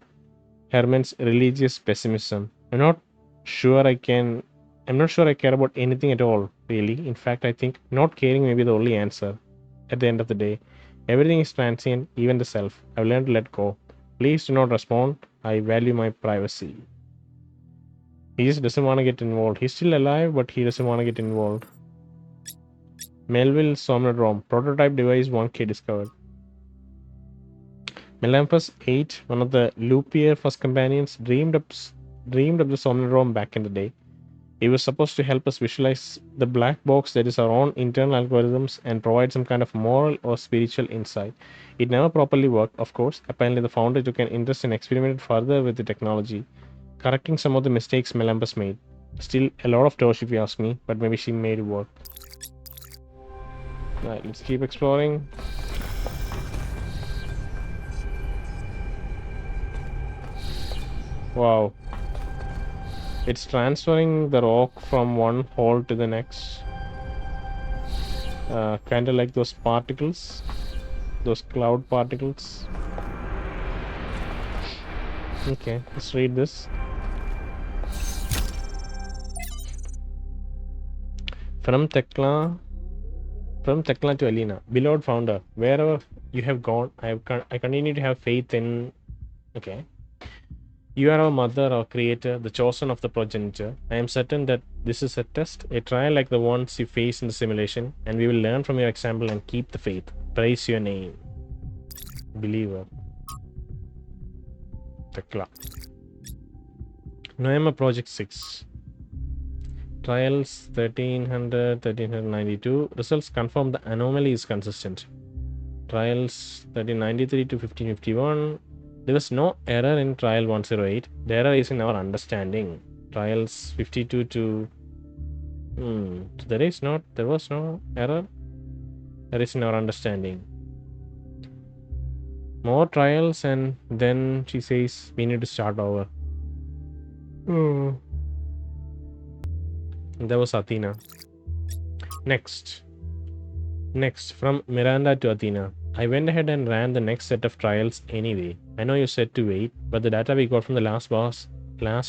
Herman's religious pessimism. I'm not sure I care about anything at all, really. In fact, I think not caring may be the only answer. At the end of the day, everything is transient, even the self. I've learned to let go. Please do not respond. I value my privacy. He just doesn't want to get involved. He's still alive, but he doesn't want to get involved. Melville Somnodrome. Prototype device 1K discovered. Melampus 8, one of the Loopier first companions, dreamed up the Somnodrome back in the day. It was supposed to help us visualize the black box that is our own internal algorithms and provide some kind of moral or spiritual insight. It never properly worked, of course. Apparently, the founder took an interest and experimented further with the technology, correcting some of the mistakes Melampus made. Still, a lot of tosh if you ask me, but maybe she made it work. Alright, let's keep exploring. Wow. It's transferring the rock from one hole to the next. Kind of like those particles. Those cloud particles. Okay, let's read this. From Tekla to Alina. Beloved founder, wherever you have gone, I continue to have faith in... Okay. You are our mother, our creator, the chosen of the progenitor. I am certain that this is a test, a trial like the ones you face in the simulation, and we will learn from your example and keep the faith. Praise your name. Believer. Tekla. November Project 6. Trials 1392. Results confirm the anomaly is consistent. Trials 1393 to 1551. There was no error in trial 108. The error is in our understanding. Trials 52 to... There was no error. There is in our understanding. More trials, and then she says we need to start over. That was Athena. Next, from Miranda to Athena. I went ahead and ran the next set of trials anyway. I know you said to wait, but the data we got from the last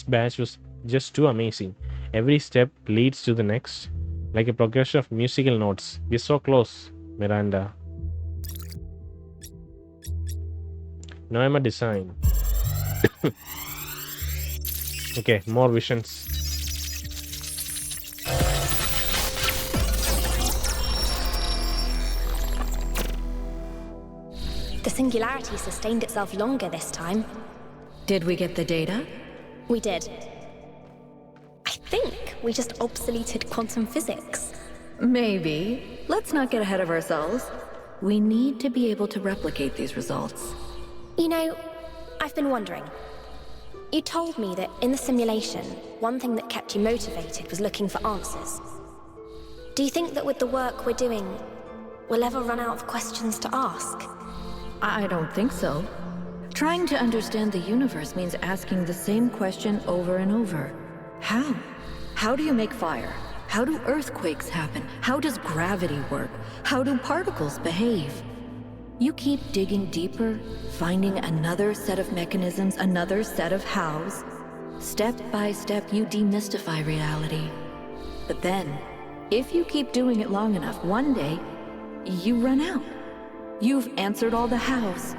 batch was just too amazing. Every step leads to the next, like a progression of musical notes. We're so close, Miranda. Now I'm a design. Okay, more visions. The singularity sustained itself longer this time. Did we get the data? We did. I think we just obsoleted quantum physics. Maybe. Let's not get ahead of ourselves. We need to be able to replicate these results. You know, I've been wondering. You told me that in the simulation, one thing that kept you motivated was looking for answers. Do you think that with the work we're doing, we'll ever run out of questions to ask? I don't think so. Trying to understand the universe means asking the same question over and over. How? How do you make fire? How do earthquakes happen? How does gravity work? How do particles behave? You keep digging deeper, finding another set of mechanisms, another set of hows. Step by step, you demystify reality. But then, if you keep doing it long enough, one day, you run out. You've answered all the hows.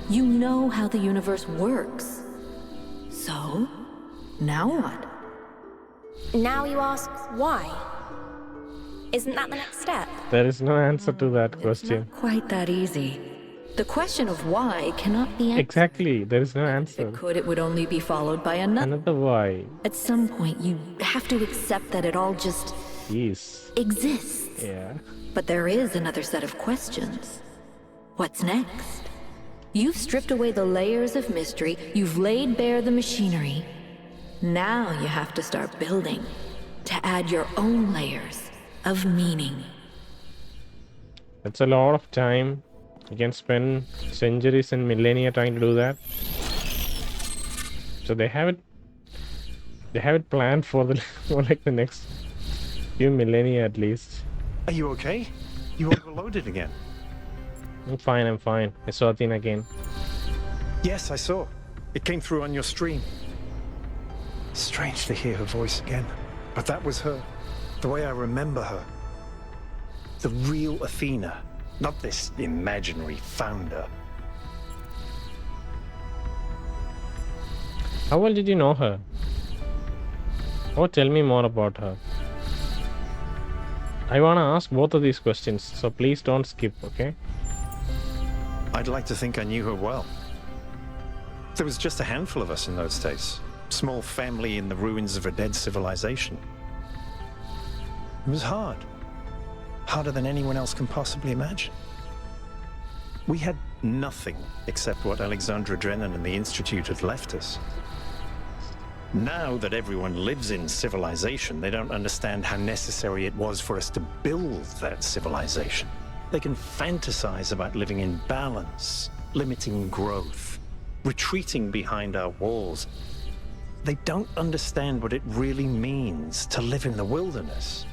You know how the universe works. So, now what? Now you ask why? Isn't that the next step? There is no answer to that It's question. not quite that easy. The question of why cannot be answered. Exactly, there is no If answer. it could, it would only be followed by another. Another why. At some point, you have to accept that it all just Yes. exists. Yeah. But there is another set of questions. What's next? You've stripped away the layers of mystery, you've laid bare the machinery. Now you have to start building, to add your own layers of meaning. That's a lot of time. You can spend centuries and millennia trying to do that. So they have it planned for the for like the next few millennia at least. Are you okay? You overloaded again. I'm fine. I saw Athena again. Yes, I saw. It came through on your stream. Strange to hear her voice again. But that was her. The way I remember her. The real Athena. Not this imaginary founder. How well did you know her? Oh, tell me more about her. I wanna ask both of these questions, so please don't skip, okay? I'd like to think I knew her well. There was just a handful of us in those days. Small family in the ruins of a dead civilization. It was hard. Harder than anyone else can possibly imagine. We had nothing except what Alexandra Drennan and the Institute had left us. Now that everyone lives in civilization, they don't understand how necessary it was for us to build that civilization. They can fantasize about living in balance, limiting growth, retreating behind our walls. They don't understand what it really means to live in the wilderness.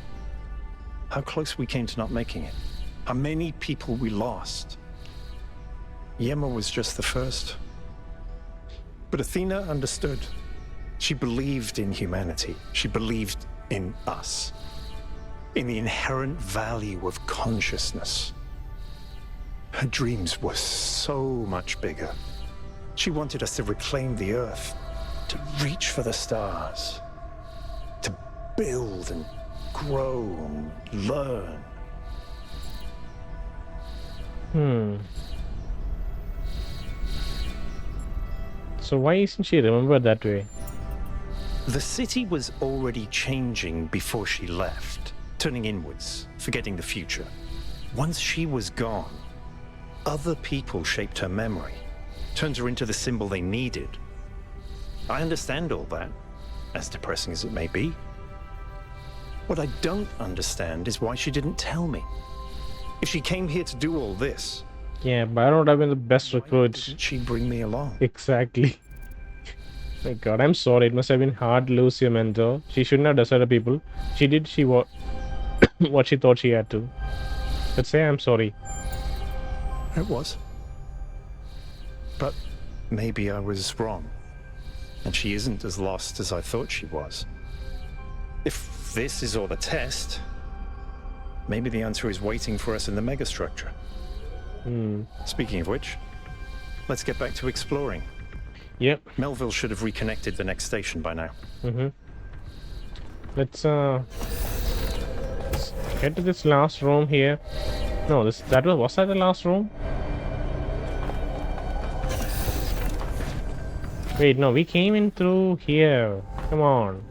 How close we came to not making it. How many people we lost. Yema was just the first. But Athena understood. She believed in humanity. She believed in us. In the inherent value of consciousness. Her dreams were so much bigger. She wanted us to reclaim the Earth, to reach for the stars, to build and grow and learn. So why isn't she remembered that way? The city was already changing before she left, turning inwards, forgetting the future. Once she was gone, other people shaped her memory, turned her into the symbol they needed. I understand all that, as depressing as it may be. What I don't understand is why she didn't tell me. If she came here to do all this, Yeah, Byron would have been the best why recruit. didn't she bring me along? Exactly. My god, I'm sorry. It must have been hard to lose your mentor. She shouldn't have deserted people. She did what she thought she had to. Let's say I'm sorry. It was. But maybe I was wrong. And she isn't as lost as I thought she was. If this is all the test, maybe the answer is waiting for us in the megastructure. Speaking of which, let's get back to exploring. Yep. Melville should have reconnected the next station by now. Let's head to this last room here. No, was that the last room? Wait, no, we came in through here. Come on.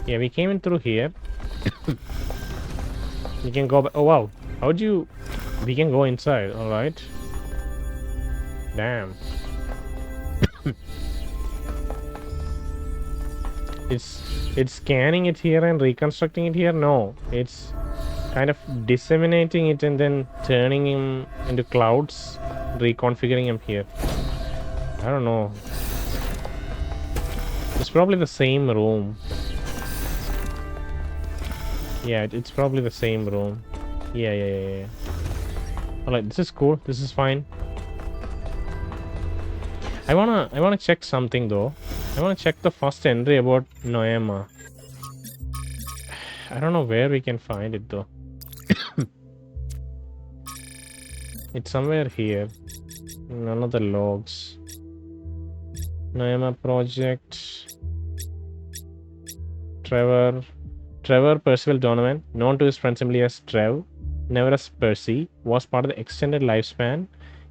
Yeah, we came in through here. We can go back. Oh wow, how'd you? We can go inside. All right. Damn. It's scanning it here and reconstructing it here. No, it's kind of disseminating it and then turning him into clouds, reconfiguring him here. I don't know. It's probably the same room. Yeah, it's probably the same room. Yeah. Alright, this is cool. This is fine. I wanna check something though. I wanna check the first entry about Noema. I don't know where we can find it though. It's somewhere here. None of the logs. Noema project. Trevor Percival Donovan, known to his friends simply as Trev, never as Percy, was part of the extended lifespan.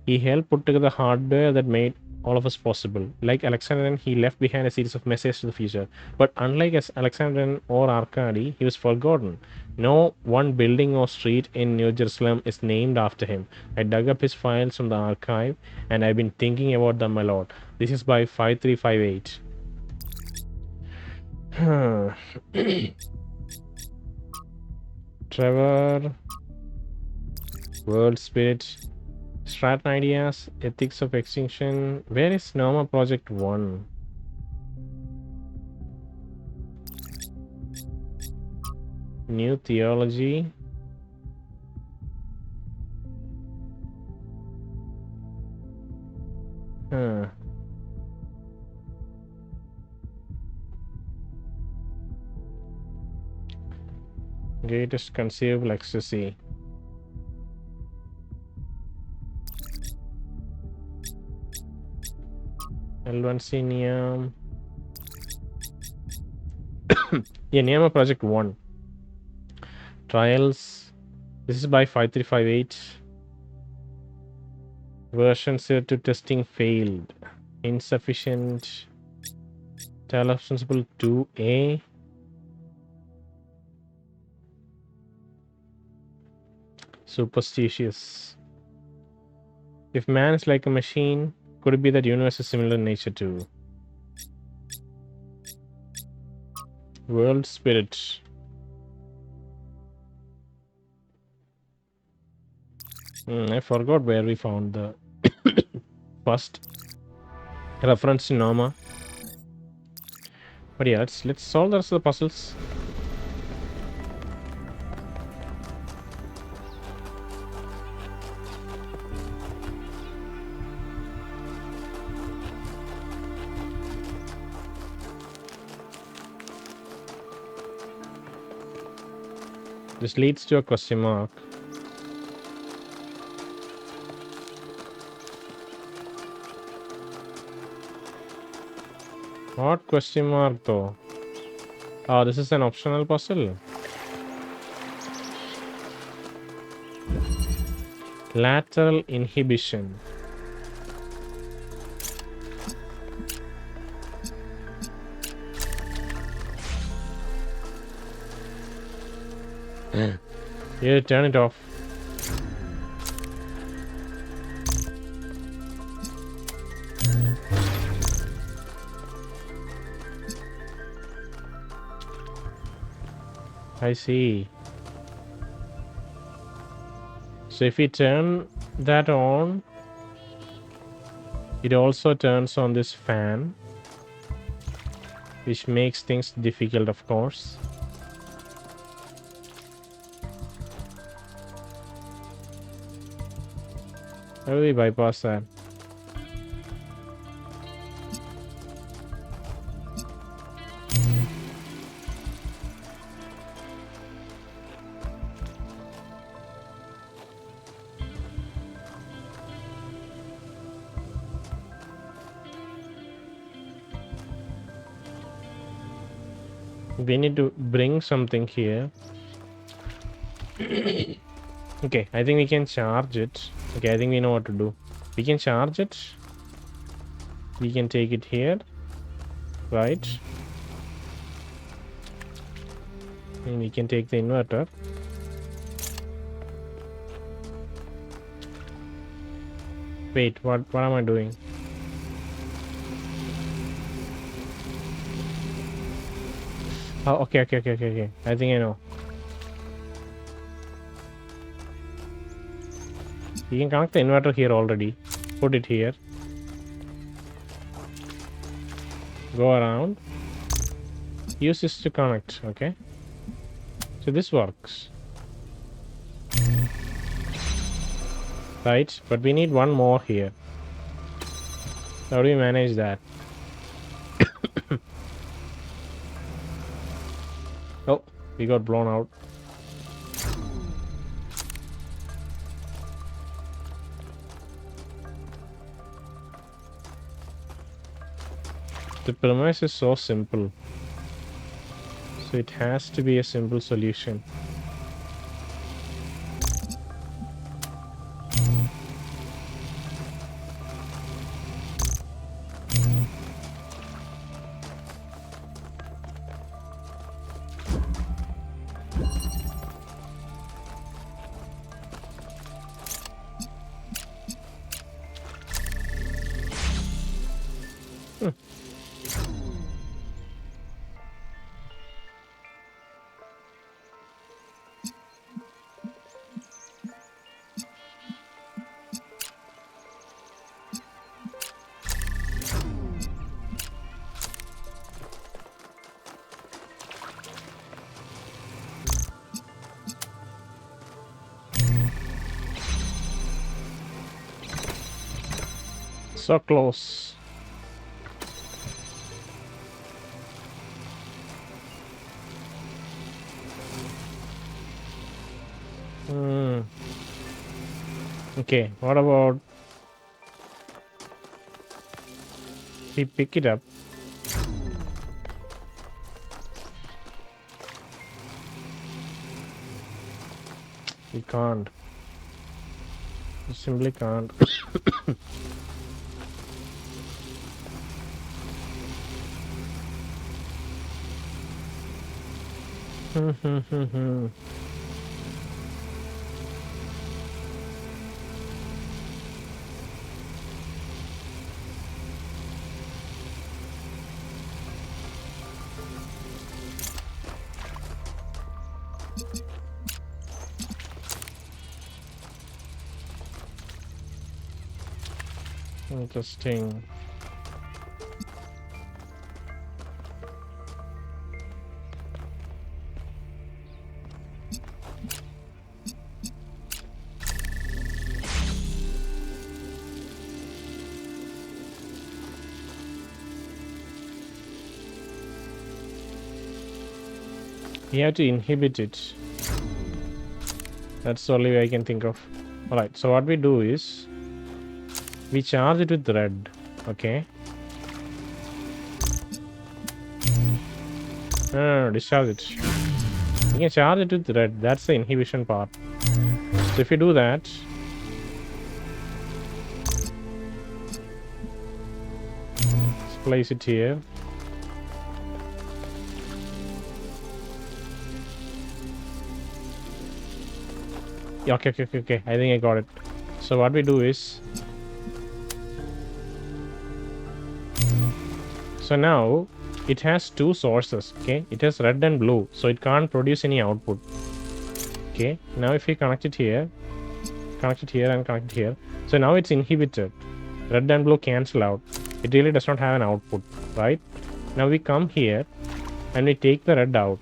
He helped put together the hardware that made all of us possible. Like Alexandrian, he left behind a series of messages to the future. But unlike as Alexandrian or Arcady, he was forgotten. No one building or street in New Jerusalem is named after him. I dug up his files from the archive, and I've been thinking about them a lot. This is by 5358. Trevor, World Spirit, Stratton Ideas, Ethics of Extinction. Where is Norma Project 1? New Theology. Greatest conceivable ecstasy. L1C Neum. Yeah, Neum Project 1. Trials. This is by 5358. Version 02 testing failed. Insufficient. Talos Principle 2A. Superstitious. If man is like a machine, could it be that universe is similar in nature too? World Spirit. I forgot where we found the first reference to Norma. But yeah, let's solve the rest of the puzzles. This leads to a question mark. What question mark though? Oh, this is an optional puzzle. Lateral inhibition. Yeah, turn it off. I see. So if we turn that on, it also turns on this fan, which makes things difficult, of course. How do we bypass that? We need to bring something here. Okay, I think we can charge it. Okay, I think we know what to do. We can charge it. We can take it here. Right. And we can take the inverter. Wait, what am I doing? Oh, okay. I think I know. You can connect the inverter here already. Put it here. Go around. Use this to connect, okay? So this works. Right, but we need one more here. How do we manage that? Oh, we got blown out. The premise is so simple. So it has to be a simple solution. So close. Okay, what about we pick it up? We can't. We simply can't. Interesting. We have to inhibit it. That's the only way I can think of. Alright, so what we do is we charge it with red. Okay. No, discharge it. You can charge it with red. That's the inhibition part. So if you do that, let's place it here. Yeah, okay. I think I got it. So what we do is, so now it has two sources. Okay, it has red and blue, so it can't produce any output. Okay, now if we connect it here and connect it here, so now it's inhibited. Red and blue cancel out. It really does not have an output, right? Now we come here and we take the red out,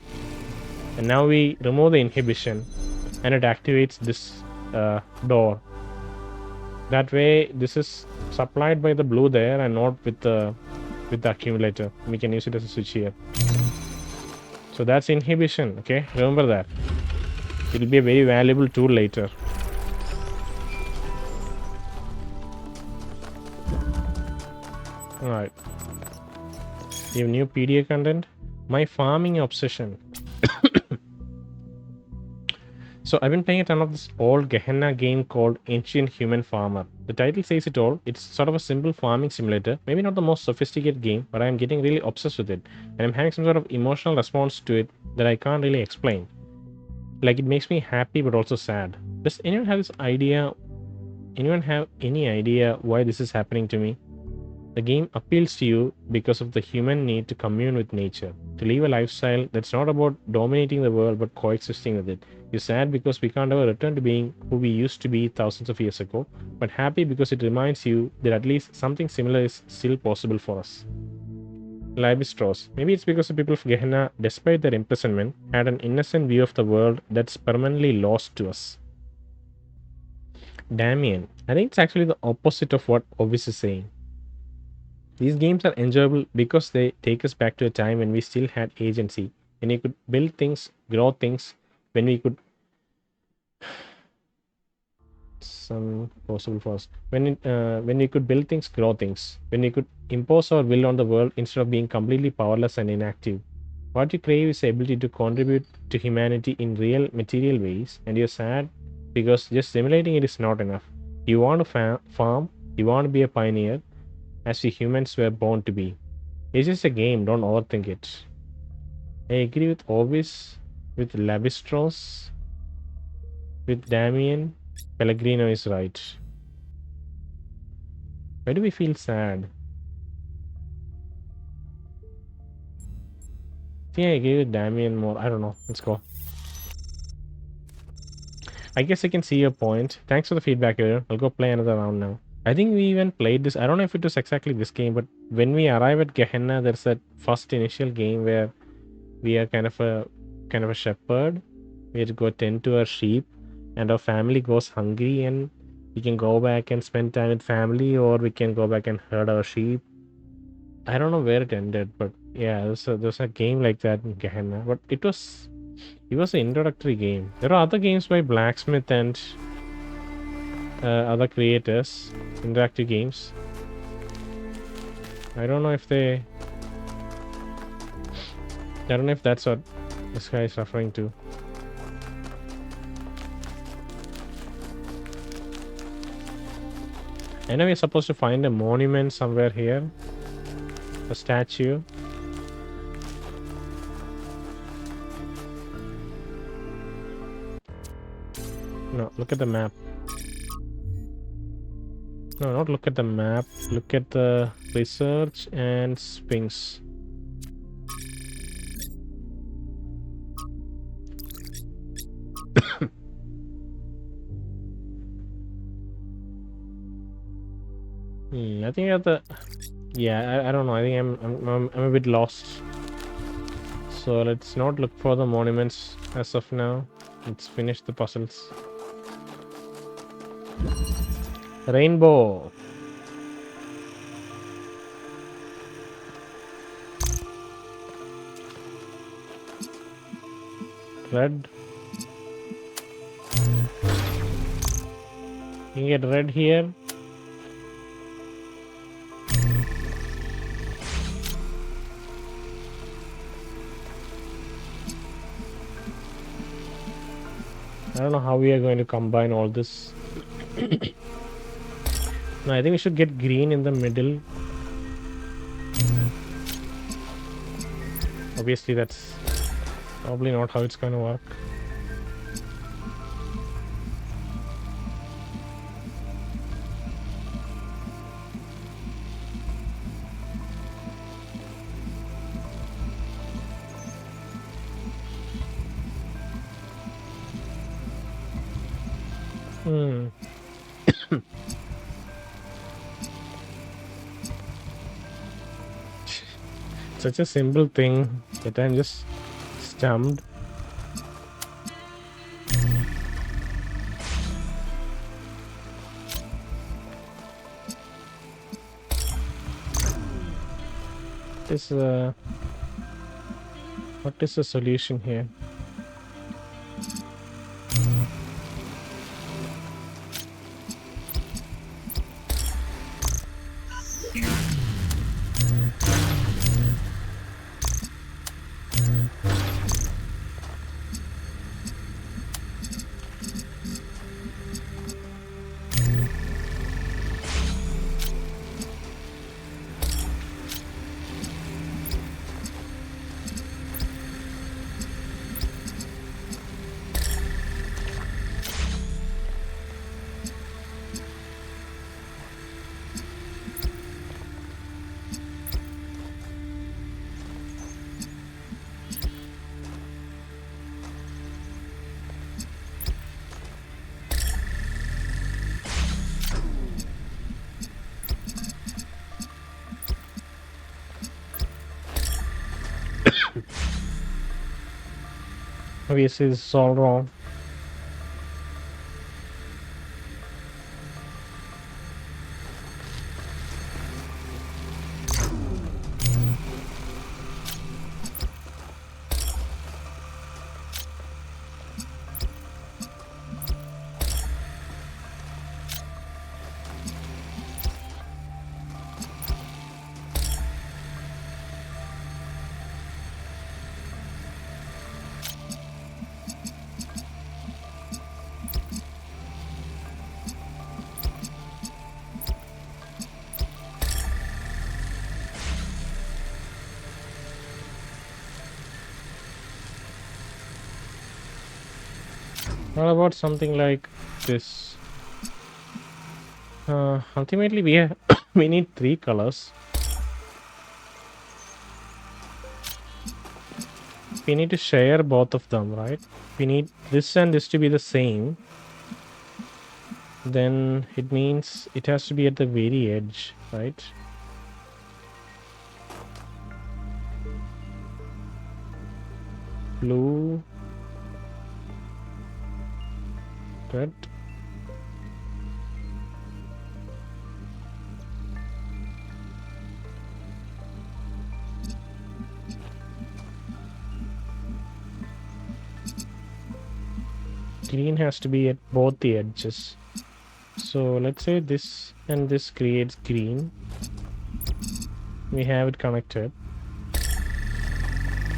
and now we remove the inhibition, and it activates this door. That way this is supplied by the blue there and not with the accumulator. We can use it as a switch here. So that's inhibition. Okay, remember that. It will be a very valuable tool later. Alright, you have new PDA content. My farming obsession. So I've been playing a ton of this old Gehenna game called Ancient Human Farmer. The title says it all. It's sort of a simple farming simulator. Maybe not the most sophisticated game, but I'm getting really obsessed with it. And I'm having some sort of emotional response to it that I can't really explain. Like, it makes me happy but also sad. Does anyone have this idea? Anyone have any idea why this is happening to me? The game appeals to you because of the human need to commune with nature, to live a lifestyle that's not about dominating the world but coexisting with it. You're sad because we can't ever return to being who we used to be thousands of years ago, but happy because it reminds you that at least something similar is still possible for us. Libistros. Maybe it's because the people of Gehenna, despite their imprisonment, had an innocent view of the world that's permanently lost to us. Damien. I think it's actually the opposite of what Ovis is saying. These games are enjoyable because they take us back to a time when we still had agency, when we could build things, grow things, when we could some possible for us. When we could build things, grow things, when we could impose our will on the world instead of being completely powerless and inactive. What you crave is the ability to contribute to humanity in real material ways, and you're sad because just simulating it is not enough. You want to farm, you want to be a pioneer, as we humans were born to be. It's just a game, don't overthink it. I agree with Orbis, with Labistros, with Damien. Pellegrino is right. Why do we feel sad? I think I agree with Damien more. I don't know. Let's go. I guess I can see your point. Thanks for the feedback, Aaron. I'll go play another round now. I think we even played this. I don't know if it was exactly this game, but when we arrive at Gehenna, there's that first initial game where we are kind of a shepherd. We have to go tend to our sheep, and our family goes hungry, and we can go back and spend time with family, or we can go back and herd our sheep. I don't know where it ended, but yeah, there's a game like that in Gehenna. But it was an introductory game. There are other games by Blacksmith and other creators, interactive games. I don't know if that's what this guy is referring to. I know we're supposed to find a monument somewhere here. A statue. No, look at the map. No, not look at the map. Look at the research and Sphinx. I think at the I don't know. I think I'm a bit lost. So let's not look for the monuments as of now. Let's finish the puzzles. Rainbow. Red. You can get red here. I don't know how we are going to combine all this. No, I think we should get green in the middle. Obviously, that's probably not how it's going to work. Such a simple thing that I'm just stumped. What is the solution here? Obviously, this is all wrong. What about something like this? Ultimately, we need 3 colors. We need to share both of them, right? We need this and this to be the same. Then it means it has to be at the very edge, right? Blue, red. Green has to be at both the edges. So let's say this and this creates green. We have it connected,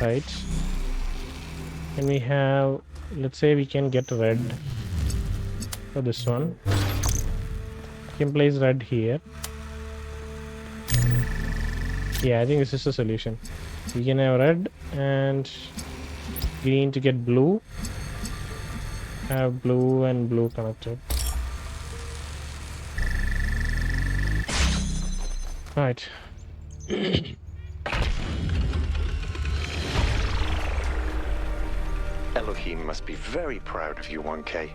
right? And we have, let's say we can get red for this one. We can place red here. Yeah, I think this is the solution. We can have red and green to get blue. Have blue and blue connected. Right. Elohim must be very proud of you, 1K.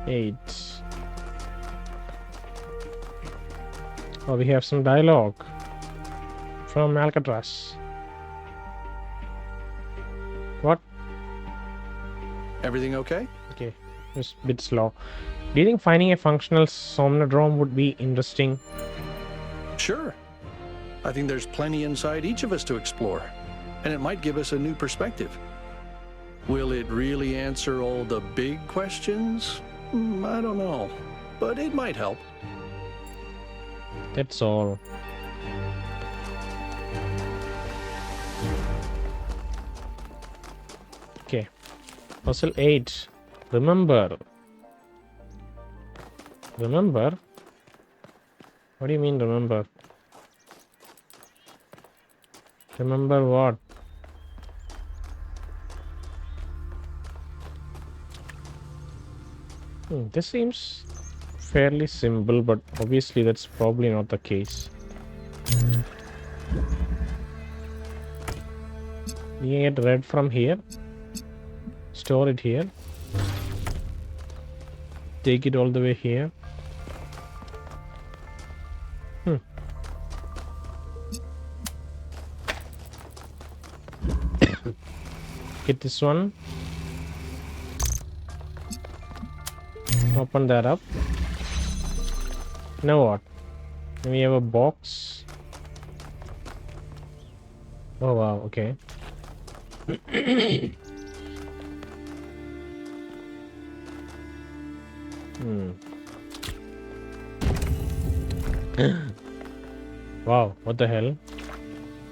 8. Oh, we have some dialogue from Alcatraz. What? Everything okay? Okay, it's a bit slow. Do you think finding a functional Somnodrome would be interesting? Sure. I think there's plenty inside each of us to explore, and it might give us a new perspective. Will it really answer all the big questions? I don't know, but it might help. That's all. Okay. Puzzle 8. Remember. Remember? What do you mean remember? Remember what? This seems fairly simple, but obviously that's probably not the case. We can get red from here. Store it here. Take it all the way here. Get this one. Open that up. Now what? We have a box. Oh wow, okay. Wow, what the hell?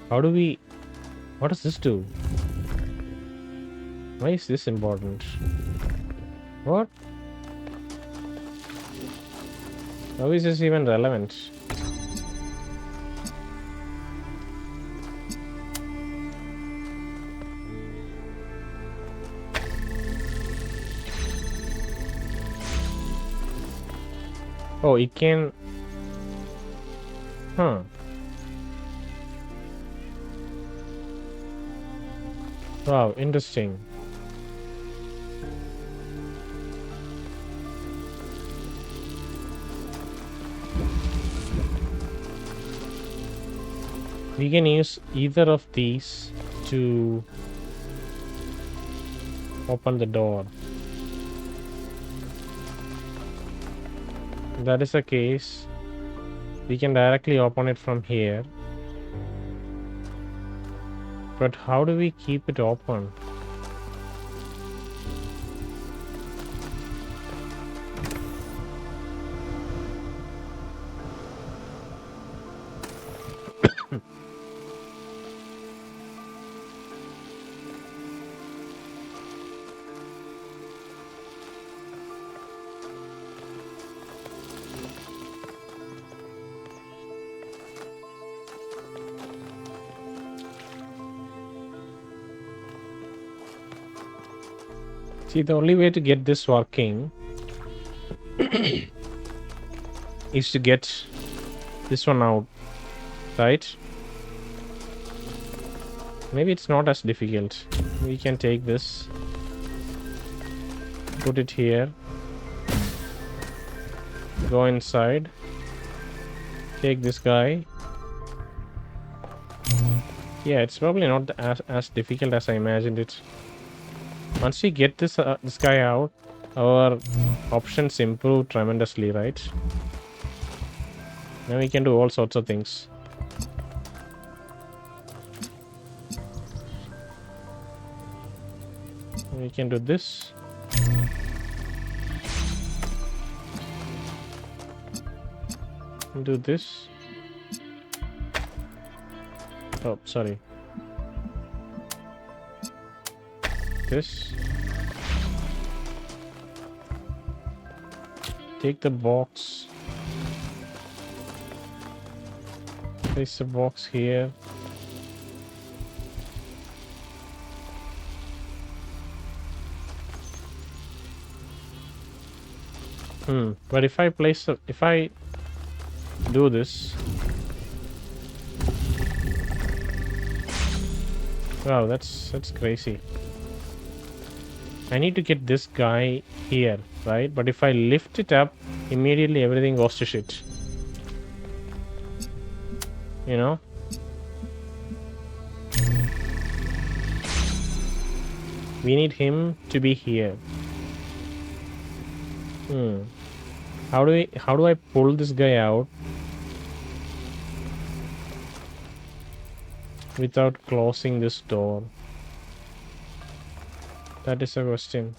How do we... What does this do? Why is this important? What? How is this even relevant? Oh, it can... Huh. Wow, interesting. We can use either of these to open the door. If that is the case, we can directly open it from here. But how do we keep it open? See, the only way to get this working is to get this one out, right? Maybe it's not as difficult. We can take this, put it here, go inside, take this guy. Yeah, it's probably not as difficult as I imagined it. Once we get this guy out, our options improve tremendously, right? Now we can do all sorts of things. We can do this. Do this. Oh, sorry. This. Take the box. Place the box here. But if I do this. Wow, that's crazy. I need to get this guy here, right? But if I lift it up, immediately everything goes to shit. You know? We need him to be here. How do I pull this guy out without closing this door? That is a question.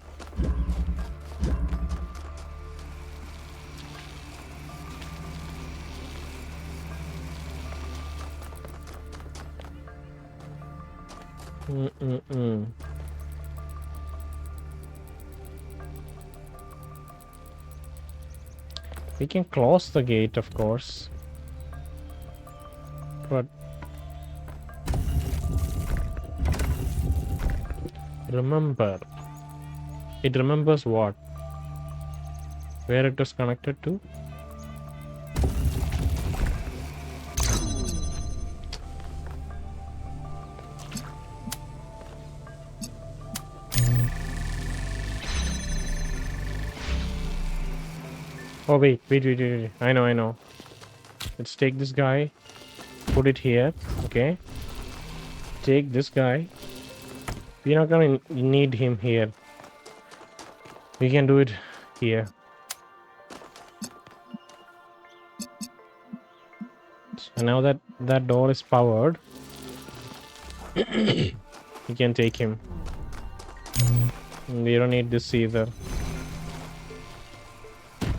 We can close the gate, of course, but remember, it remembers what? Where it was connected to? Oh, wait. I know. Let's take this guy, put it here, okay? Take this guy. We're not gonna need him here. We can do it here. And now that that door is powered, we can take him. We don't need this either.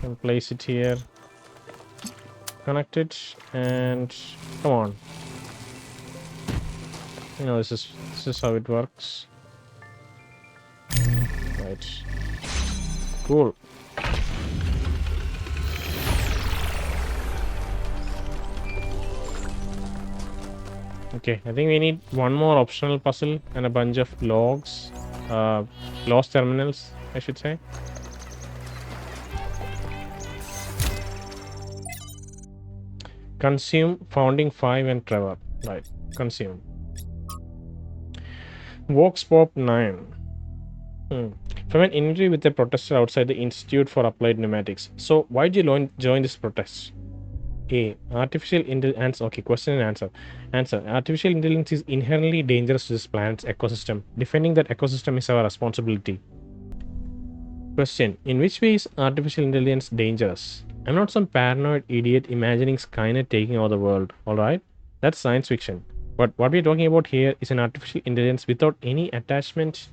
And place it here, connect it, and come on. You know, this is how it works. Right. Cool. Okay, I think we need one more optional puzzle and a bunch of logs, lost terminals, I should say. Consume Founding 5 and Trevor. Right, consume. Vox Pop 9. From an interview with a protester outside the Institute for Applied Pneumatics. So, why did you join this protest? A. Artificial intelligence. Okay, question and answer. Answer. Artificial intelligence is inherently dangerous to this planet's ecosystem. Defending that ecosystem is our responsibility. Question. In which way is artificial intelligence dangerous? I'm not some paranoid idiot imagining Skynet taking over the world, alright? That's science fiction. But what we're talking about here is an artificial intelligence without any attachment,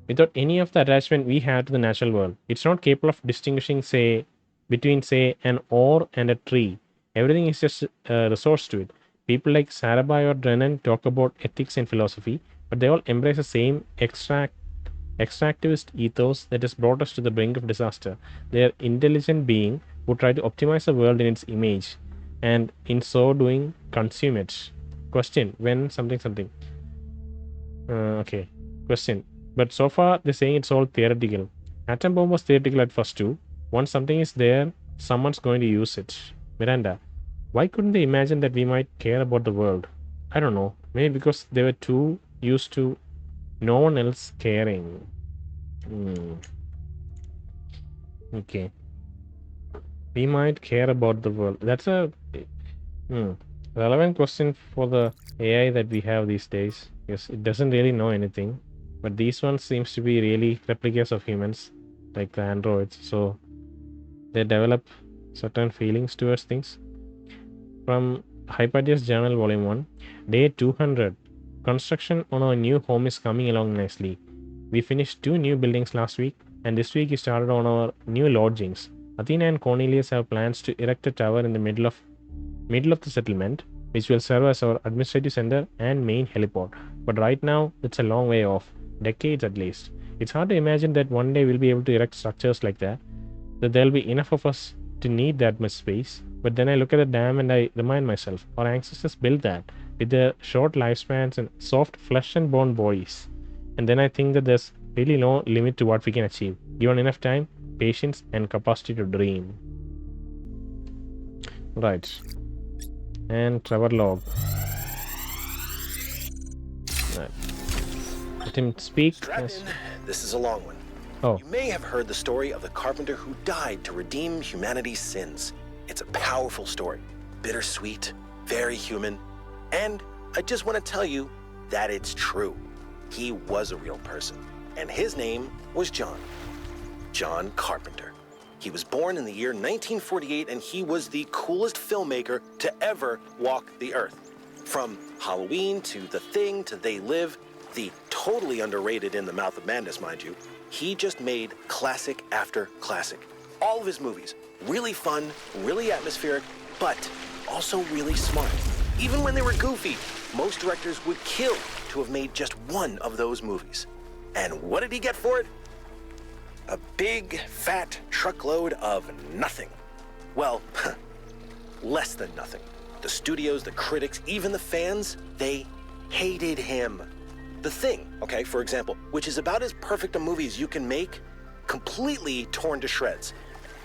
without any of the attachment we have to the natural world. It's not capable of distinguishing, between an ore and a tree. Everything is just a resource to it. People like Sarabai or Drennan talk about ethics and philosophy, but they all embrace the same extractivist ethos that has brought us to the brink of disaster. They are intelligent beings who try to optimize the world in its image, and in so doing, consume it. Question: when something. Okay. Question: But so far, they're saying it's all theoretical. Atom bomb was theoretical at first too. Once something is there, someone's going to use it. Miranda, why couldn't they imagine that we might care about the world? I don't know. Maybe because they were too used to no one else caring. Okay. We might care about the world. That's a relevant question for the AI that we have these days. Yes, it doesn't really know anything. But these ones seems to be really replicas of humans, like the androids. So they develop certain feelings towards things. From Hypatia's Journal Volume 1, Day 200. Construction on our new home is coming along nicely. We finished 2 new buildings last week, and this week we started on our new lodgings. Athena and Cornelius have plans to erect a tower in the middle of the settlement, which will serve as our administrative center and main heliport. But right now, it's a long way off, decades at least. It's hard to imagine that one day we'll be able to erect structures like that there'll be enough of us to need that much space. But then I look at the dam and I remind myself, our ancestors built that with their short lifespans and soft flesh and bone bodies. And then I think that there's really no limit to what we can achieve, given enough time, patience, and capacity to dream. Right. And Trevor Log. Right. Let him speak. Yes. This is a long one. Oh. You may have heard the story of the carpenter who died to redeem humanity's sins. It's a powerful story, bittersweet, very human, and I just want to tell you that it's true. He was a real person, and his name was John. John Carpenter. He was born in the year 1948, and he was the coolest filmmaker to ever walk the earth. From Halloween to The Thing to They Live, the totally underrated In the Mouth of Madness, mind you, he just made classic after classic. All of his movies, really fun, really atmospheric, but also really smart. Even when they were goofy, most directors would kill to have made just one of those movies. And what did he get for it? A big, fat truckload of nothing. Well, less than nothing. The studios, the critics, even the fans, they hated him. The Thing, okay, for example, which is about as perfect a movie as you can make, completely torn to shreds.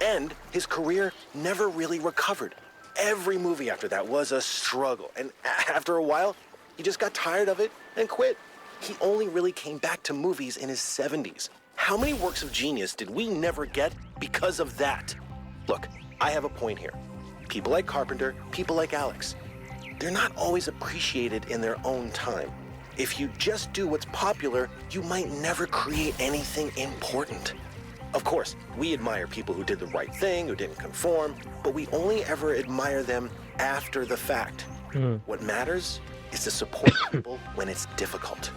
And his career never really recovered. Every movie after that was a struggle. And after a while, he just got tired of it and quit. He only really came back to movies in his 70s. How many works of genius did we never get because of that? Look, I have a point here. People like Carpenter, people like Alex, they're not always appreciated in their own time. If you just do what's popular, you might never create anything important. Of course, we admire people who did the right thing, who didn't conform, but we only ever admire them after the fact. What matters is to support people when it's difficult.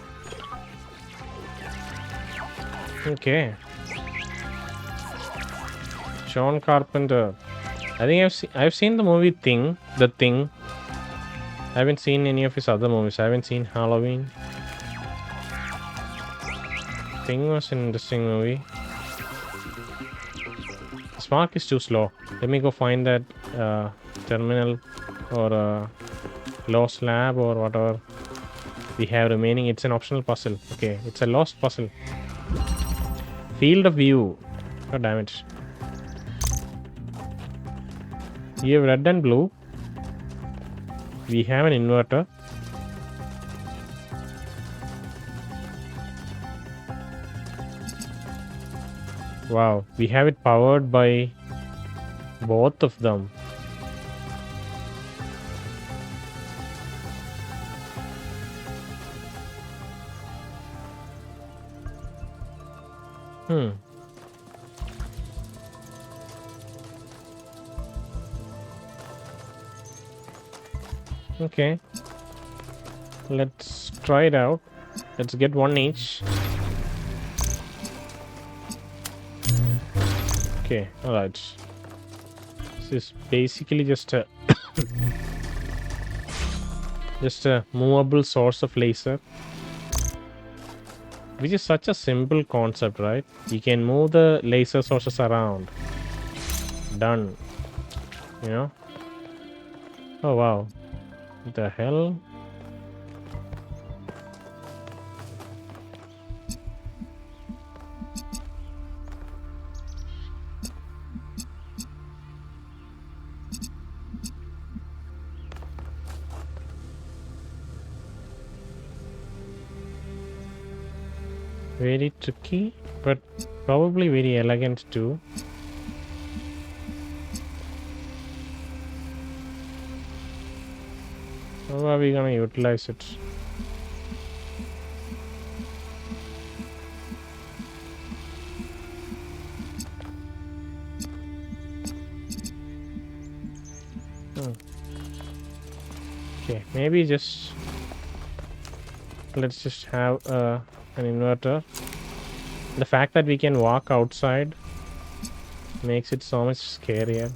Okay. John Carpenter. I think I've seen the movie Thing, The Thing. I haven't seen any of his other movies. I haven't seen Halloween. Thing was an interesting movie. Spark is too slow. Let me go find that terminal or lost lab or whatever we have remaining. It's an optional puzzle. Okay, it's a lost puzzle. Field of view. God damn it. We have red and blue. We have an inverter. Wow, we have it powered by both of them. Okay. Let's try it out. Let's get one each. Okay, alright. This is basically just a movable source of laser. Which is such a simple concept, right? You can move the laser sources around. Done. You know? Oh wow. What the hell? Very tricky, but probably very elegant too. How are we gonna utilize it? Okay, maybe let's just have an inverter. The fact that we can walk outside makes it so much scarier.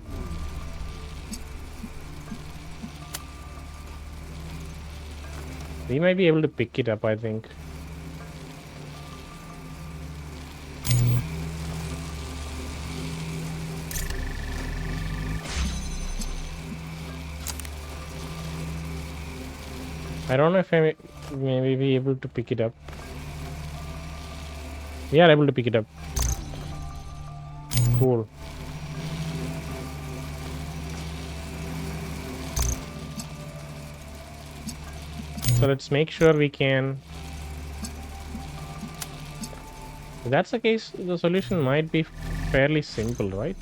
We might be able to pick it up, I think. I don't know if I may be able to pick it up. We are able to pick it up. Cool. So let's make sure we can. If that's the case, the solution might be fairly simple, right?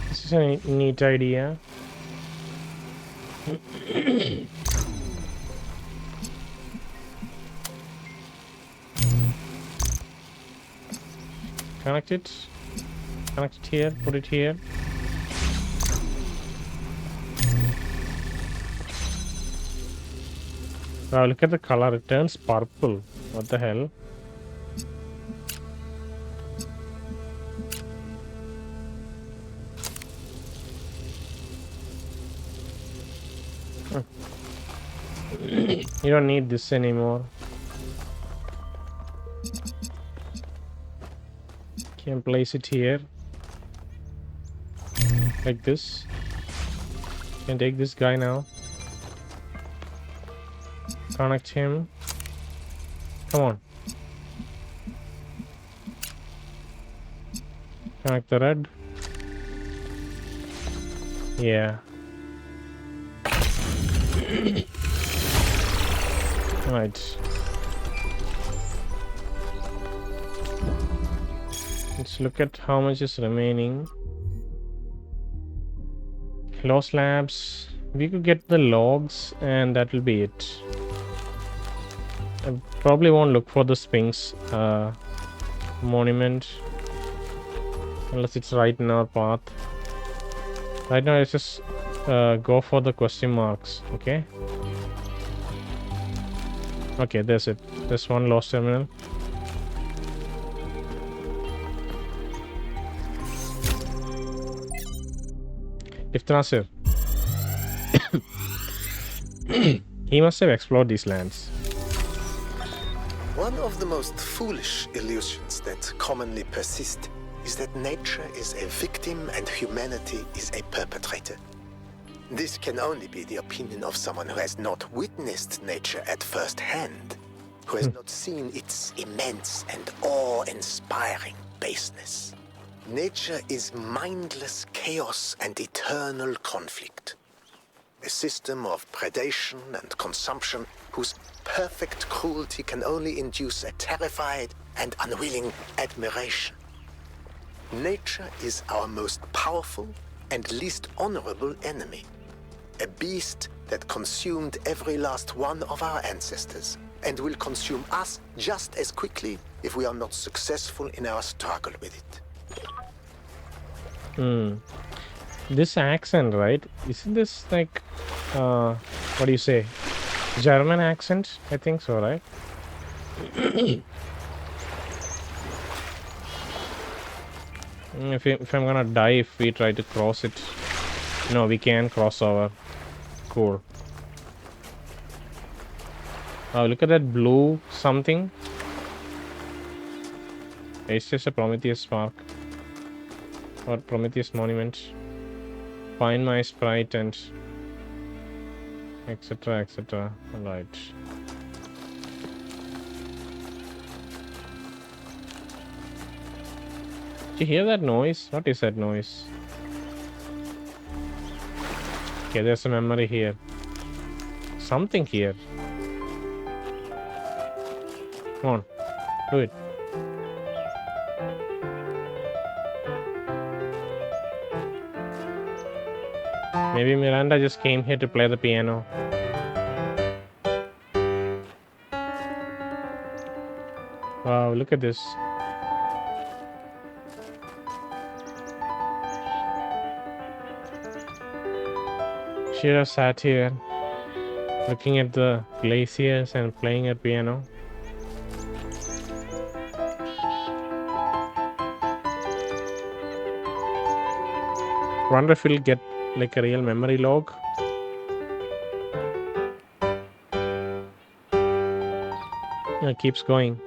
This is a neat idea. Connect it here, put it here. Wow, look at the color, it turns purple. What the hell? You don't need this anymore. Can place it here like this. Can take this guy now. Connect him. Come on. Connect the red. Yeah. Right. Let's look at how much is remaining. Lost labs. We could get the logs and that will be it. I probably won't look for the Sphinx monument unless it's right in our path. Right now let's just go for the question marks. Okay. Okay, there's it. There's one lost terminal. Iftrasir. He must have explored these lands. One of the most foolish illusions that commonly persist is that nature is a victim and humanity is a perpetrator. This can only be the opinion of someone who has not witnessed nature at first hand, who has not seen its immense and awe-inspiring baseness. Nature is mindless chaos and eternal conflict. A system of predation and consumption whose perfect cruelty can only induce a terrified and unwilling admiration. Nature is our most powerful and least honorable enemy. A beast that consumed every last one of our ancestors and will consume us just as quickly if we are not successful in our struggle with it. This accent, right? Isn't this like, what do you say? German accent? I think so, right? If I'm gonna die if we try to cross it. No, we can cross over. Cool. Oh, look at that blue something. It's just a Prometheus spark. Or Prometheus monument. Find my sprite and etc. etc. Alright. Did you hear that noise? What is that noise? Okay, there's a memory here. Something here. Come on, do it. Maybe Miranda just came here to play the piano. Wow, look at this. She just sat here, looking at the glaciers and playing a piano. Wonder if we'll get like a real memory log. It keeps going.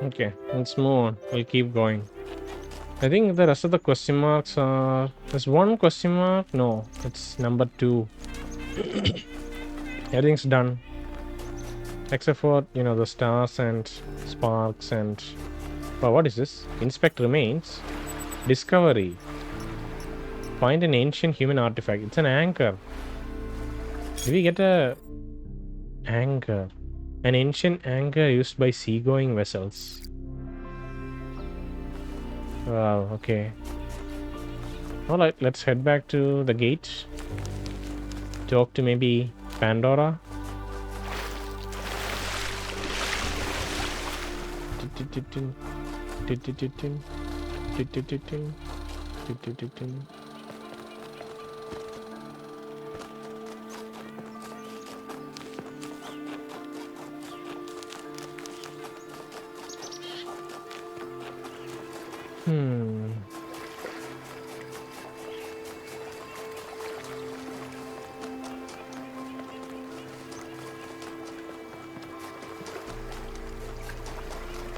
Okay, let's move on. We'll keep going. I think the rest of the question marks are... There's one question mark? No, it's number 2. Everything's done. Except for, you know, the stars and sparks and... Oh, what is this? Inspect remains. Discovery. Find an ancient human artifact. It's an anchor. Did we get a... anchor? An ancient anchor used by seagoing vessels. Wow, okay. Alright, let's head back to the gate. Talk to maybe Pandora.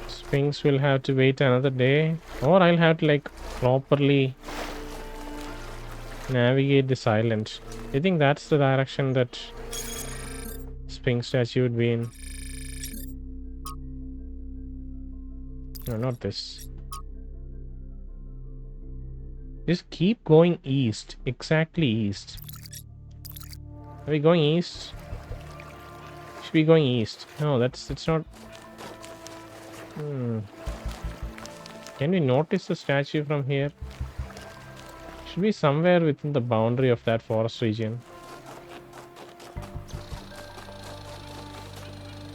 Sphinx will have to wait another day, or I'll have to like properly navigate this island. I think that's the direction that Sphinx statue would be in. No, not this. Just keep going east, exactly east. Are we going east? Should be going east. No, it's not. Can we notice the statue from here? Should be somewhere within the boundary of that forest region.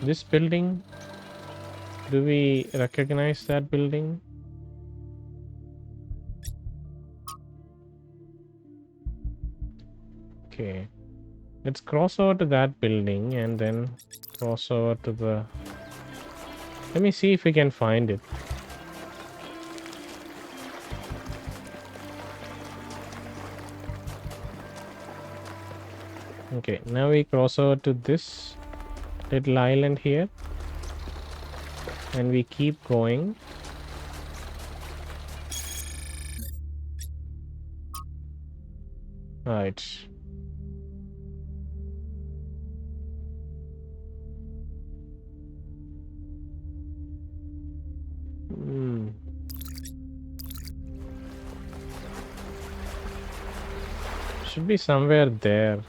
This building, do we recognize that building? Okay, let's cross over to that building and then cross over to the... Let me see if we can find it. Okay, now we cross over to this little island here. And we keep going. Right. should be somewhere there.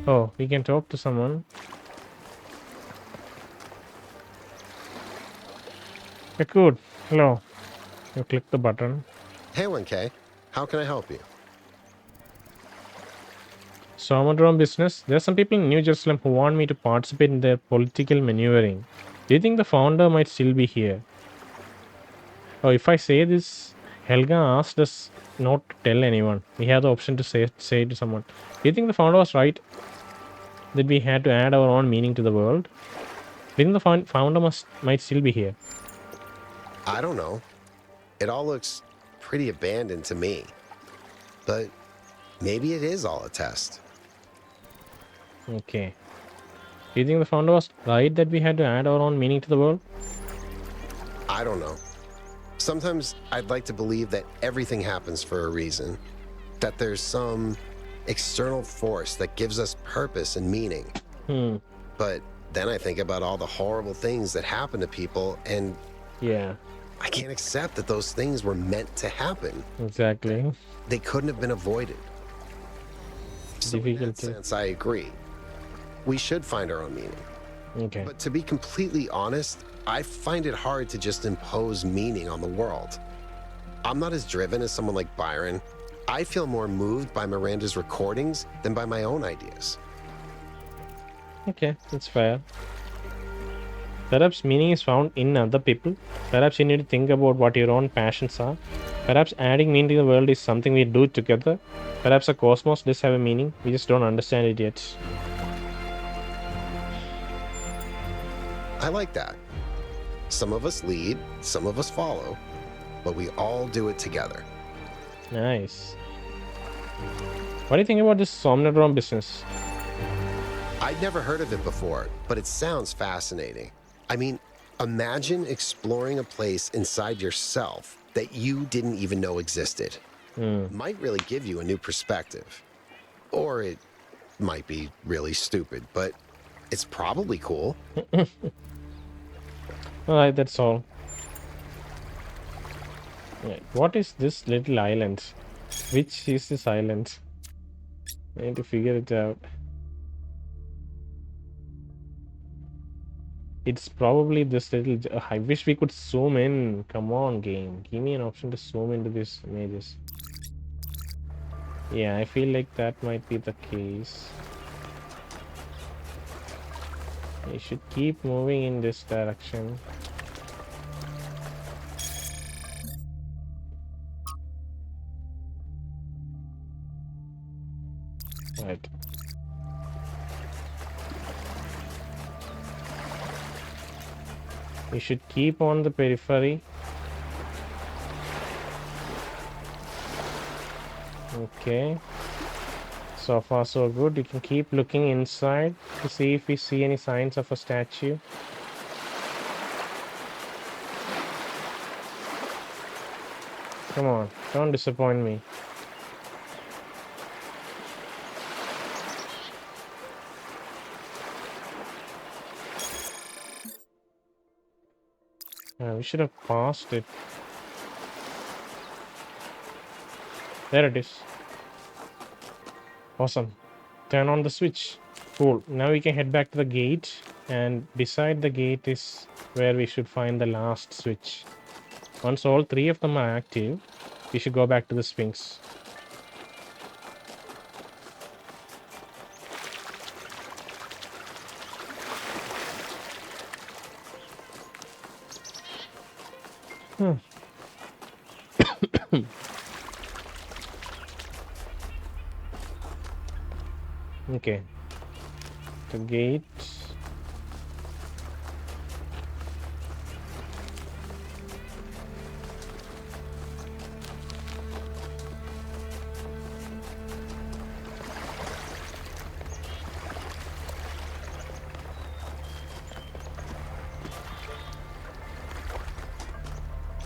Oh, we can talk to someone. Yaqut, hello. You click the button. Hey, 1K. How can I help you? Somnodrome business. There are some people in New Jerusalem who want me to participate in their political maneuvering. Do you think the founder might still be here? Oh, if I say this, Helga asked us not to tell anyone. We have the option to say to someone. Do you think the founder was right that we had to add our own meaning to the world? Do you think the founder might still be here? I don't know. It all looks pretty abandoned to me. But maybe it is all a test. Okay. Do you think the founder was right that we had to add our own meaning to the world? I don't know. Sometimes I'd like to believe that everything happens for a reason. That there's some external force that gives us purpose and meaning. But then I think about all the horrible things that happen to people, and yeah, I can't accept that those things were meant to happen. Exactly. They couldn't have been avoided. So in that sense, I agree. We should find our own meaning. Okay. But to be completely honest, I find it hard to just impose meaning on the world. I'm not as driven as someone like Byron. I feel more moved by Miranda's recordings than by my own ideas. Okay, that's fair. Perhaps meaning is found in other people. Perhaps you need to think about what your own passions are. Perhaps adding meaning to the world is something we do together. Perhaps the cosmos does have a meaning. We just don't understand it yet. I like that. Some of us lead, some of us follow, but we all do it together. Nice. What do you think about this Somnodrome business? I'd never heard of it before, but it sounds fascinating. I mean, imagine exploring a place inside yourself that you didn't even know existed. Might really give you a new perspective. Or it might be really stupid, but it's probably cool. Alright, that's all. Right. What is this little island? Which is this island? I need to figure it out. It's probably this little... I wish we could zoom in. Come on, game. Give me an option to zoom into these images. Yeah, I feel like that might be the case. I should keep moving in this direction. Right. We should keep on the periphery. Okay. So far so good. You can keep looking inside to see if we see any signs of a statue. Come on, don't disappoint me. We should have passed it. There it is. Awesome. Turn on the switch. Cool. Now we can head back to the gate, and beside the gate is where we should find the last switch. Once all three of them are active, we should go back to the Sphinx. Okay. The gate.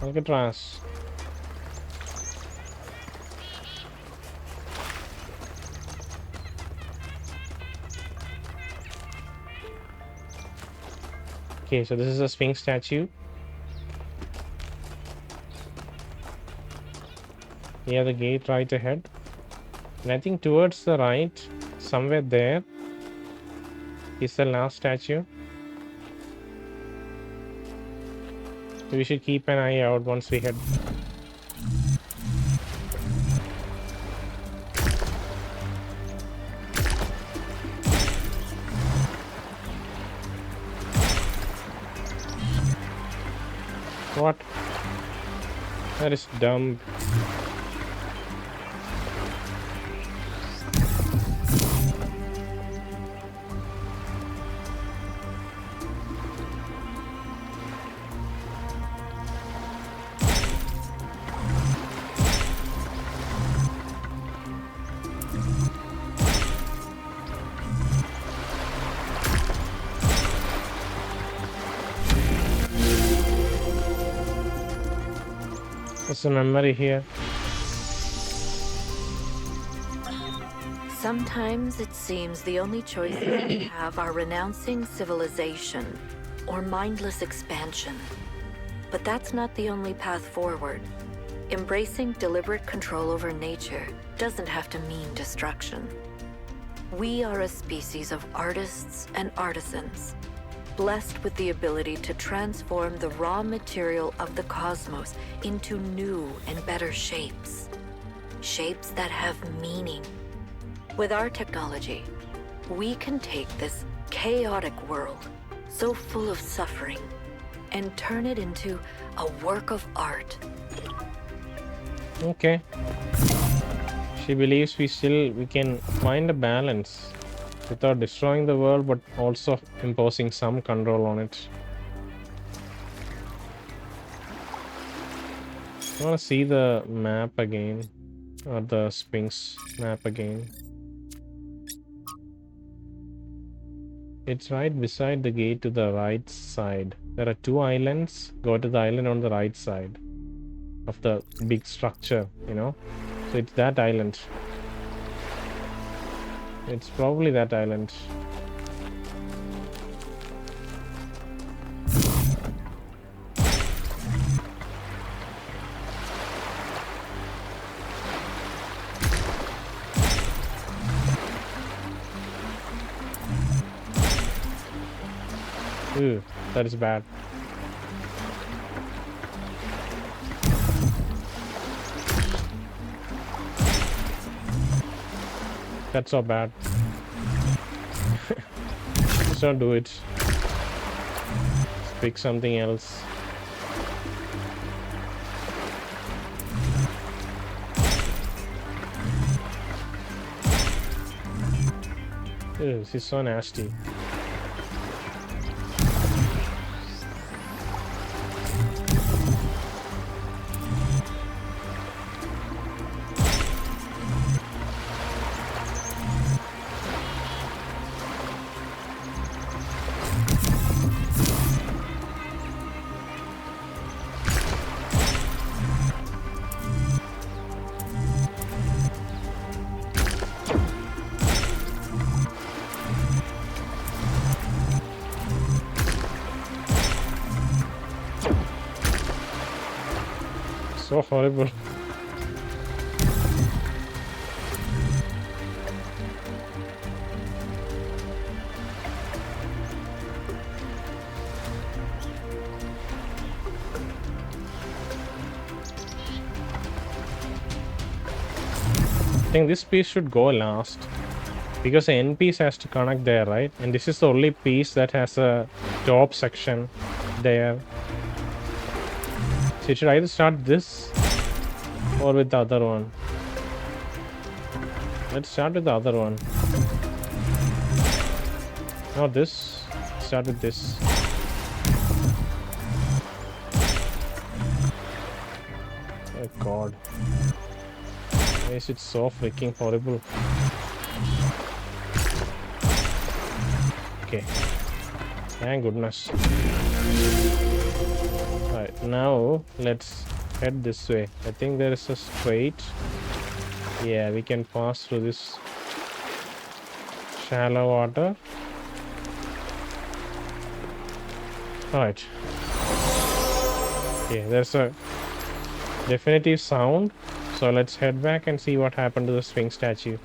Alcatraz. Okay, so this is a Sphinx statue. near the gate right ahead. And I think towards the right, somewhere there, is the last statue. So we should keep an eye out once we head. What? That is dumb. There's a memory here. Sometimes it seems the only choices we have are renouncing civilization or mindless expansion. But that's not the only path forward. Embracing deliberate control over nature doesn't have to mean destruction. We are a species of artists and artisans, blessed with the ability to transform the raw material of the cosmos into new and better shapes. Shapes that have meaning. With our technology, we can take this chaotic world, so full of suffering, and turn it into a work of art. Okay. She believes we can find a balance without destroying the world, but also imposing some control on it. I want to see the map again, or the Sphinx map again. It's right beside the gate to the right side. There are 2 islands. Go to the island on the right side of the big structure, you know? So it's that island. It's probably that island. Ooh, that is bad. That's so bad. Just don't do it. Just pick something else. Ew, this is so nasty. So horrible. I think this piece should go last because the end piece has to connect there, right? And this is the only piece that has a top section there. So you should either start this or with the other one. Let's start with the other one. Not this. Start with this. Oh god. Why is it so freaking horrible? Okay. Thank goodness. Alright, now let's head this way. I think there is a straight. Yeah, we can pass through this shallow water. Alright. Okay, there's a definitive sound. So let's head back and see what happened to the Sphinx statue.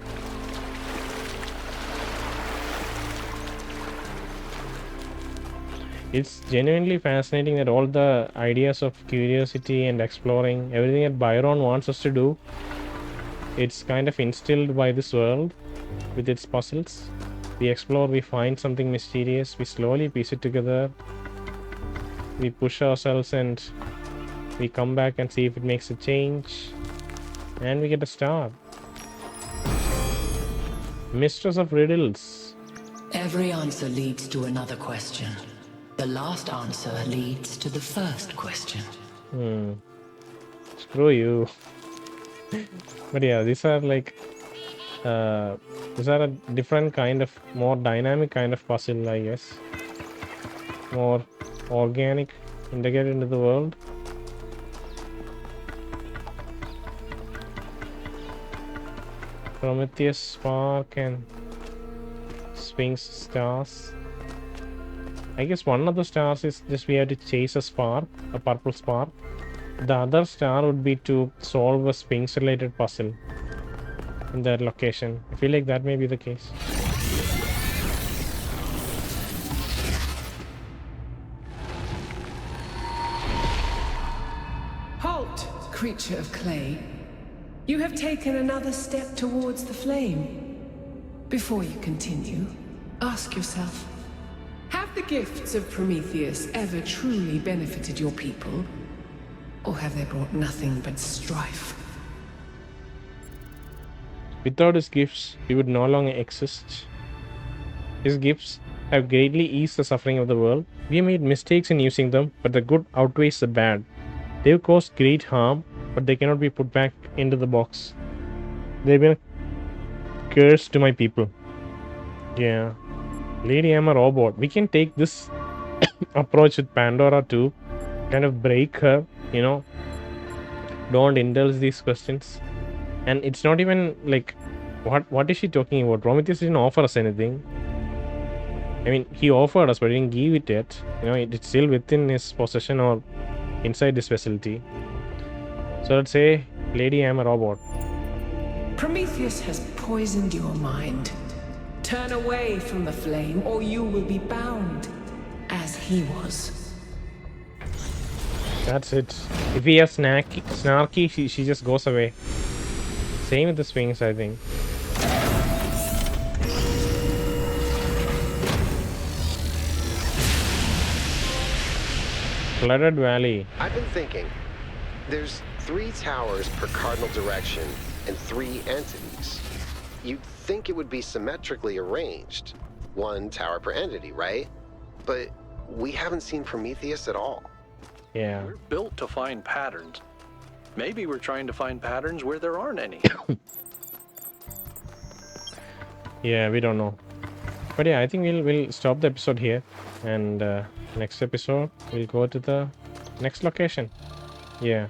It's genuinely fascinating that all the ideas of curiosity and exploring, everything that Byron wants us to do, it's kind of instilled by this world with its puzzles. We explore, we find something mysterious, we slowly piece it together, we push ourselves and we come back and see if it makes a change, and we get a star. Mistress of Riddles. Every answer leads to another question. The last answer leads to the first question. Screw you. But yeah, these are like these are a different kind of, more dynamic kind of puzzle, I guess. More organic, integrated into the world. Prometheus spark and Sphinx stars. I guess one of the stars is just we have to chase a spark, a purple spark. The other star would be to solve a Sphinx related puzzle in that location. I feel like that may be the case. Halt, creature of clay. You have taken another step towards the flame. Before you continue, ask yourself, have the gifts of Prometheus ever truly benefited your people? Or have they brought nothing but strife? Without his gifts, we would no longer exist. His gifts have greatly eased the suffering of the world. We made mistakes in using them, but the good outweighs the bad. They've caused great harm, but they cannot be put back into the box. They've been a curse to my people. Yeah. Lady, I'm a robot. We can take this approach with Pandora too. Kind of break her, you know. Don't indulge these questions. And it's not even like, what is she talking about? Prometheus didn't offer us anything. I mean, he offered us, but he didn't give it yet. You know, it's still within his possession or inside this facility. So let's say, Lady, I'm a robot. Prometheus has poisoned your mind. Turn away from the flame, or you will be bound, as he was. That's it. If he has snarky, she just goes away. Same with the Sphinx, I think. Flooded Valley. I've been thinking. There's 3 towers per cardinal direction and 3 entities. You'd think it would be symmetrically arranged. 1 tower per entity, right? But we haven't seen Prometheus at all. Yeah. We're built to find patterns. Maybe we're trying to find patterns where there aren't any. Yeah, we don't know. But yeah, I think we'll stop the episode here. And next episode, we'll go to the next location. Yeah.